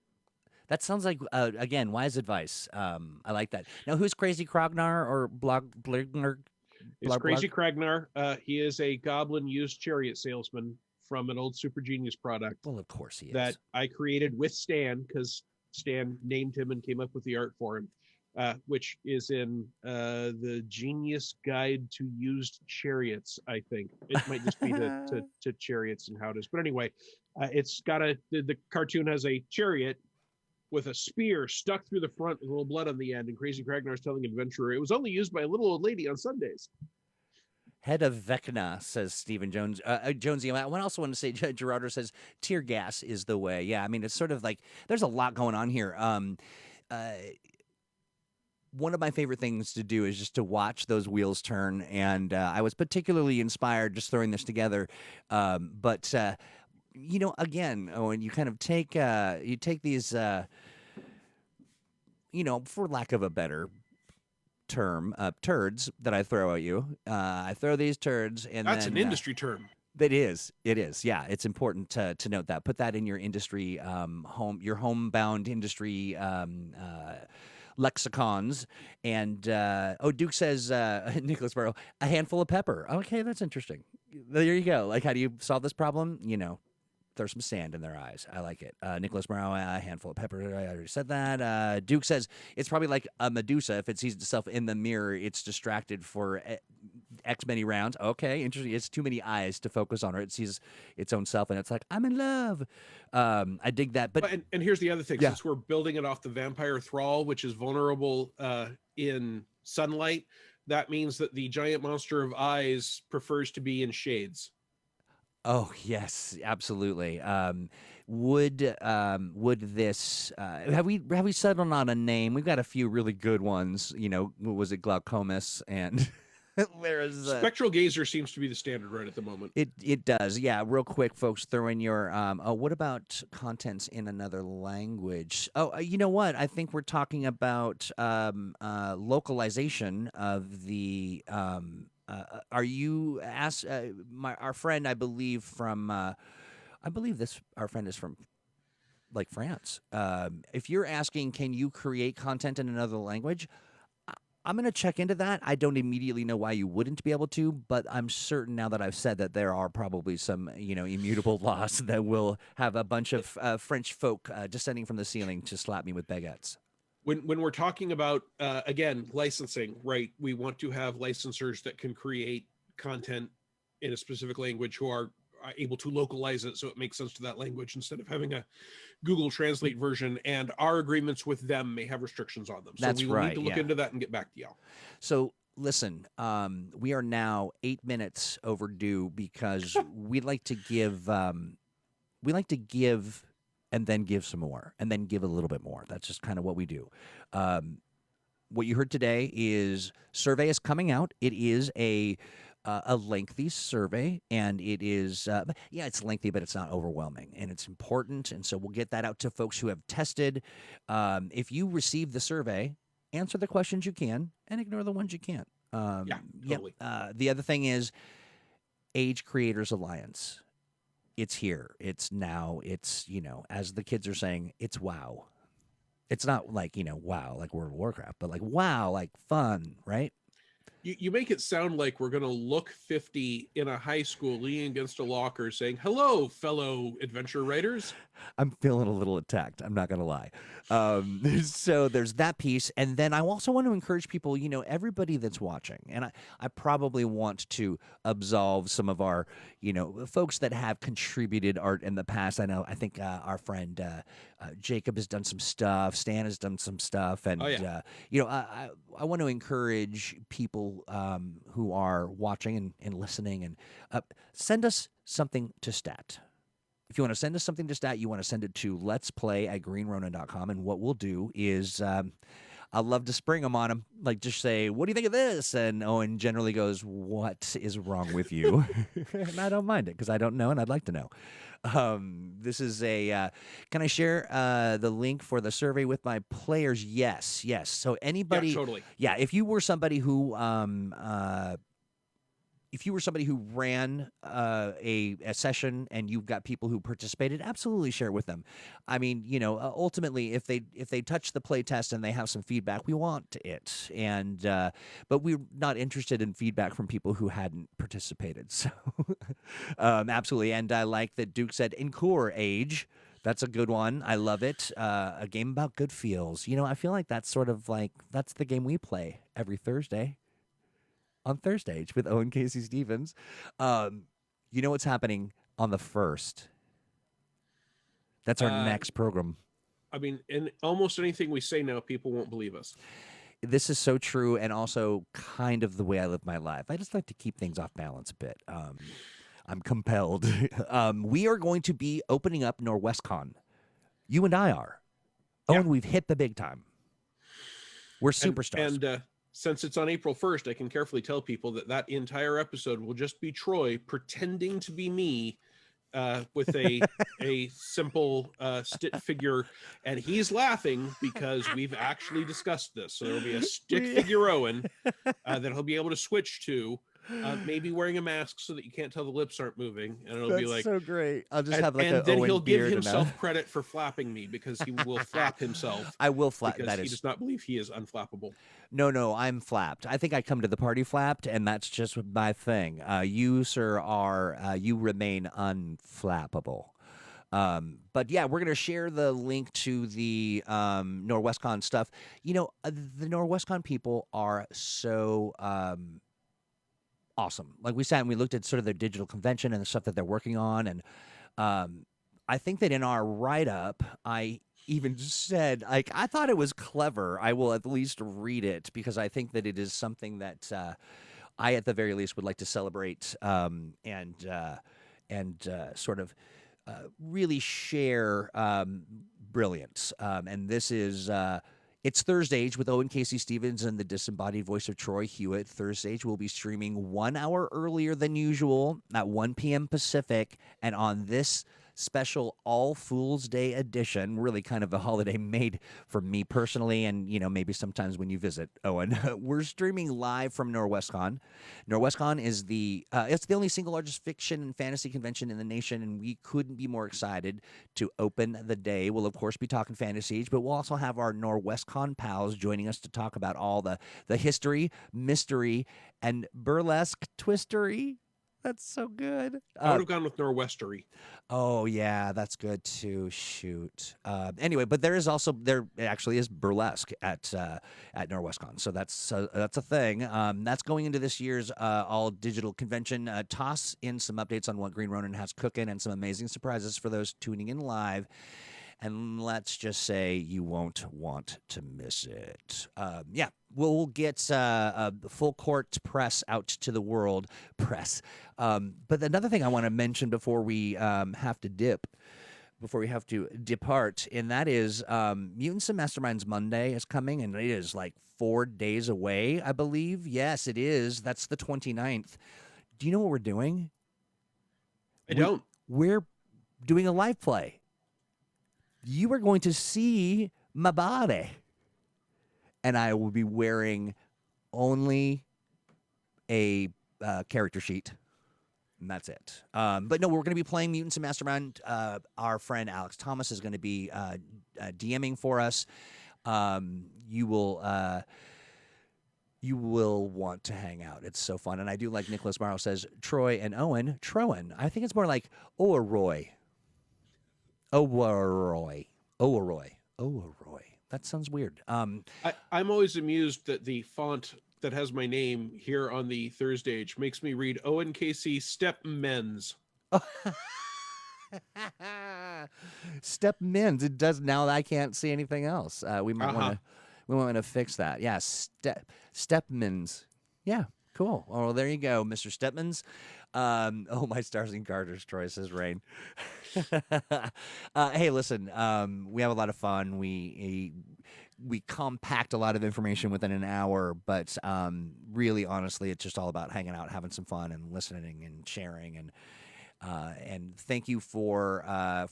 That sounds like, again, wise advice. I like that. Now, who's Crazy Kragnar or Blogner? It's Crazy Kragnar. He is a goblin used chariot salesman from an old Super Genius product. Well, of course he is. That I created with Stan because Stan named him and came up with the art for him, which is in the Genius Guide to Used Chariots, I think. It might just be to chariots and how it is. But anyway, it's got the cartoon has a chariot with a spear stuck through the front with a little blood on the end. And Crazy Kragnar is telling an adventurer, it was only used by a little old lady on Sundays. Head of Vecna, says Stephen Jones. Jonesy, I also want to say, Gerardo says, tear gas is the way. Yeah, I mean, it's sort of like, there's a lot going on here. One of my favorite things to do is just to watch those wheels turn. And I was particularly inspired just throwing this together. But again, Owen, you kind of take these, for lack of a better term, turds that I throw at you. I throw these turds, and that's an industry term. It is. Yeah, it's important to note that. Put that in your industry your homebound industry lexicons. And Duke says, Nicholas Burrow, a handful of pepper. Okay, that's interesting. There you go. Like, how do you solve this problem? Throw some sand in their eyes. I like it. Nicholas Morrow, a handful of pepper. I already said that. Duke says it's probably like a Medusa. If it sees itself in the mirror, it's distracted for X many rounds. Okay, interesting. It's too many eyes to focus on her. It sees its own self, and it's like, I'm in love. I dig that. But and here's the other thing. Since we're building it off the vampire thrall, which is vulnerable in sunlight, that means that the giant monster of eyes prefers to be in shades. Oh yes, absolutely. Would this have we settled on a name? We've got a few really good ones. Was it Glaucomus and there's Spectral Gazer seems to be the standard right at the moment. It does, yeah. Real quick, folks, throw in your what about contents in another language? Oh, you know what? I think we're talking about localization of the. Are you our friend? I believe from. Our friend is from, like, France. If you're asking, can you create content in another language? I'm going to check into that. I don't immediately know why you wouldn't be able to, but I'm certain now that I've said that there are probably some, immutable laws that will have a bunch of French folk descending from the ceiling to slap me with baguettes. When we're talking about, again, licensing, right, we want to have licensors that can create content in a specific language who are able to localize it so it makes sense to that language instead of having a Google Translate version, and our agreements with them may have restrictions on them. So we will need to look into that and get back to y'all. So listen, we are now 8 minutes overdue because we like to give and then give some more, and then give a little bit more. That's just kind of what we do. what you heard today is survey is coming out. It is a lengthy survey, and it is it's lengthy, but it's not overwhelming, and it's important. And so we'll get that out to folks who have tested. If you receive the survey, answer the questions you can and ignore the ones you can't. Totally. The other thing is Age Creators Alliance. It's here. It's now. It's, as the kids are saying, it's WoW. It's not like, WoW, like World of Warcraft, but like WoW, like fun, right? You make it sound like we're going to look 50 in a high school leaning against a locker saying, hello, fellow adventure writers. I'm feeling a little attacked. I'm not going to lie. So there's that piece. And then I also want to encourage people, everybody that's watching. And I probably want to absolve some of our, folks that have contributed art in the past. I think our friend Jacob has done some stuff. Stan has done some stuff. And, I want to encourage people who are watching and listening and send us something to Stat. If you want to send us something to Stat, you want to send it to letsplay@greenronin.com. And what we'll do is I love to spring them on him. Like, just say, what do you think of this? And Owen generally goes, what is wrong with you? And I don't mind it because I don't know and I'd like to know. This is can I share the link for the survey with my players? Yes. So anybody. Yeah, totally. Yeah, if you were somebody who ran a session and you've got people who participated, absolutely share it with them. I mean, ultimately, if they touch the play test and they have some feedback, we want it. And but we're not interested in feedback from people who hadn't participated. So absolutely. And I like that Duke said Encore Age. That's a good one. I love it. A game about good feels. I feel like that's sort of like that's the game we play every Thursday. On ThursdAGE with Owen Casey Stevens. You know what's happening on the 1st? That's our next program. I mean, in almost anything we say now, people won't believe us. This is so true, and also kind of the way I live my life. I just like to keep things off balance a bit. I'm compelled. We are going to be opening up NorwestCon. You and I are. Owen, we've hit the big time. We're superstars. And since it's on April 1st, I can carefully tell people that entire episode will just be Troy pretending to be me with a simple stick figure. And he's laughing because we've actually discussed this. So there'll be a stick figure Owen that he'll be able to switch to. Maybe wearing a mask so that you can't tell the lips aren't moving, and it'll be like so great. I'll just have like and a then Owen he'll give beard himself credit for flapping me because he will flap himself. I will flap. Because he does not believe he is unflappable. No, I'm flapped. I think I come to the party flapped, and that's just my thing. You, sir, you remain unflappable. But yeah, we're going to share the link to the NorwestCon stuff. The NorwestCon people are so awesome. Like, we sat and we looked at sort of their digital convention and the stuff that they're working on. And I think that in our write-up, I even said, like, I thought it was clever. I will at least read it because I think that it is something that I, at the very least, would like to celebrate and sort of really share brilliance. And this is... It's ThursdAGE with Owen Casey Stevens and the disembodied voice of Troy Hewitt. ThursdAGE will be streaming 1 hour earlier than usual at 1 p.m. Pacific. And on this special All Fools Day edition, really kind of a holiday made for me personally, and maybe sometimes when you visit, Owen, we're streaming live from NorwestCon. NorwestCon is it's the only single largest fiction and fantasy convention in the nation, and we couldn't be more excited to open the day. We'll of course be talking Fantasy Age, but we'll also have our NorwestCon pals joining us to talk about all the history, mystery, and burlesque twistery. That's so good. I would have gone with Norwestery. Oh yeah, that's good too. Shoot. Anyway, but there actually is burlesque at NorwestCon, so that's a thing. That's going into this year's all digital convention. Toss in some updates on what Green Ronin has cooking and some amazing surprises for those tuning in live. And let's just say you won't want to miss it. We'll get full court press out to the world. But another thing I want to mention before we have to dip, before we have to depart, and that is Mutants and Masterminds Monday is coming, and it is like 4 days away, I believe. Yes, it is. That's the 29th. Do you know what we're doing? I don't. We're doing a live play. You are going to see my body, and I will be wearing only a character sheet. And that's it. But no, we're going to be playing Mutants and Mastermind. Our friend Alex Thomas is going to be DMing for us. You will want to hang out. It's so fun. And I do like Nicholas Morrow says Troy and Owen. Troen. I think it's more like Oaroy. Oaroy. Oaroy. Oaroy. That sounds weird. I'm always amused that the font that has my name here on the ThursdAGE makes me read Owen Casey Stepmens. Stepmens. It does now. I can't see anything else. We might want to fix that. Yeah, Stepmens. Yeah, cool. Oh, well, there you go, Mr. Stepmens. Oh, my stars and garters, Troy says Rain. Hey, listen, we have a lot of fun. We compact a lot of information within an hour, but really, honestly, it's just all about hanging out, having some fun, and listening and sharing. And thank you for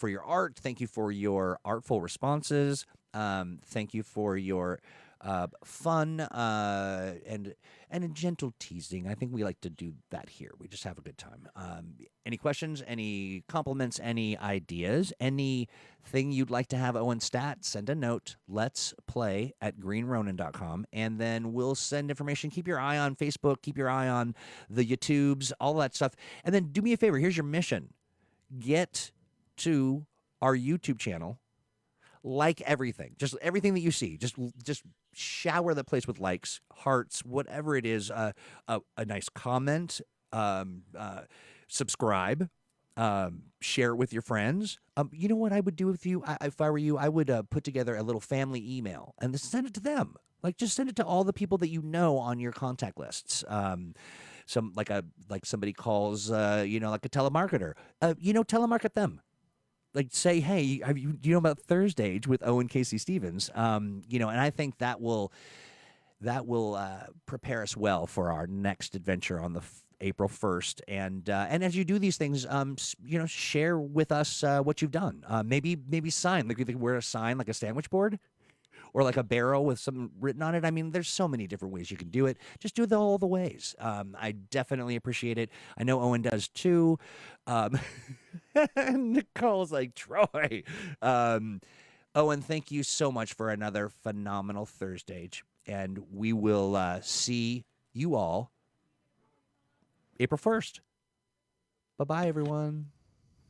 your art. Thank you for your artful responses. Thank you for your fun and a gentle teasing. I think we like to do that here. We just have a good time. Any questions, any compliments, any ideas, anything you'd like to have Owen stat, send a note. Let's play at greenronin.com, and then we'll send information. Keep your eye on Facebook. Keep your eye on the YouTubes, all that stuff. And then do me a favor. Here's your mission. Get to our YouTube channel. Like everything, just everything that you see, just shower the place with likes, hearts, whatever it is. A nice comment, subscribe, share it with your friends. You know what I would do if I were you? I would put together a little family email and just send it to them. Like, just send it to all the people that you know on your contact lists. Like somebody calls, like a telemarketer. Telemarket them. Like, say, hey, do you know about ThursdAGE with Owen Casey Stevens? And I think that will prepare us well for our next adventure on the April 1st. And as you do these things, share with us what you've done. Maybe sign, like, you could wear a sign like a sandwich board, or like a barrel with something written on it. I mean, there's so many different ways you can do it. Just do it all the ways. I definitely appreciate it. I know Owen does too. Nicole's like, Troy. Owen, thank you so much for another phenomenal ThursdAGE. And we will see you all April 1st. Bye-bye, everyone.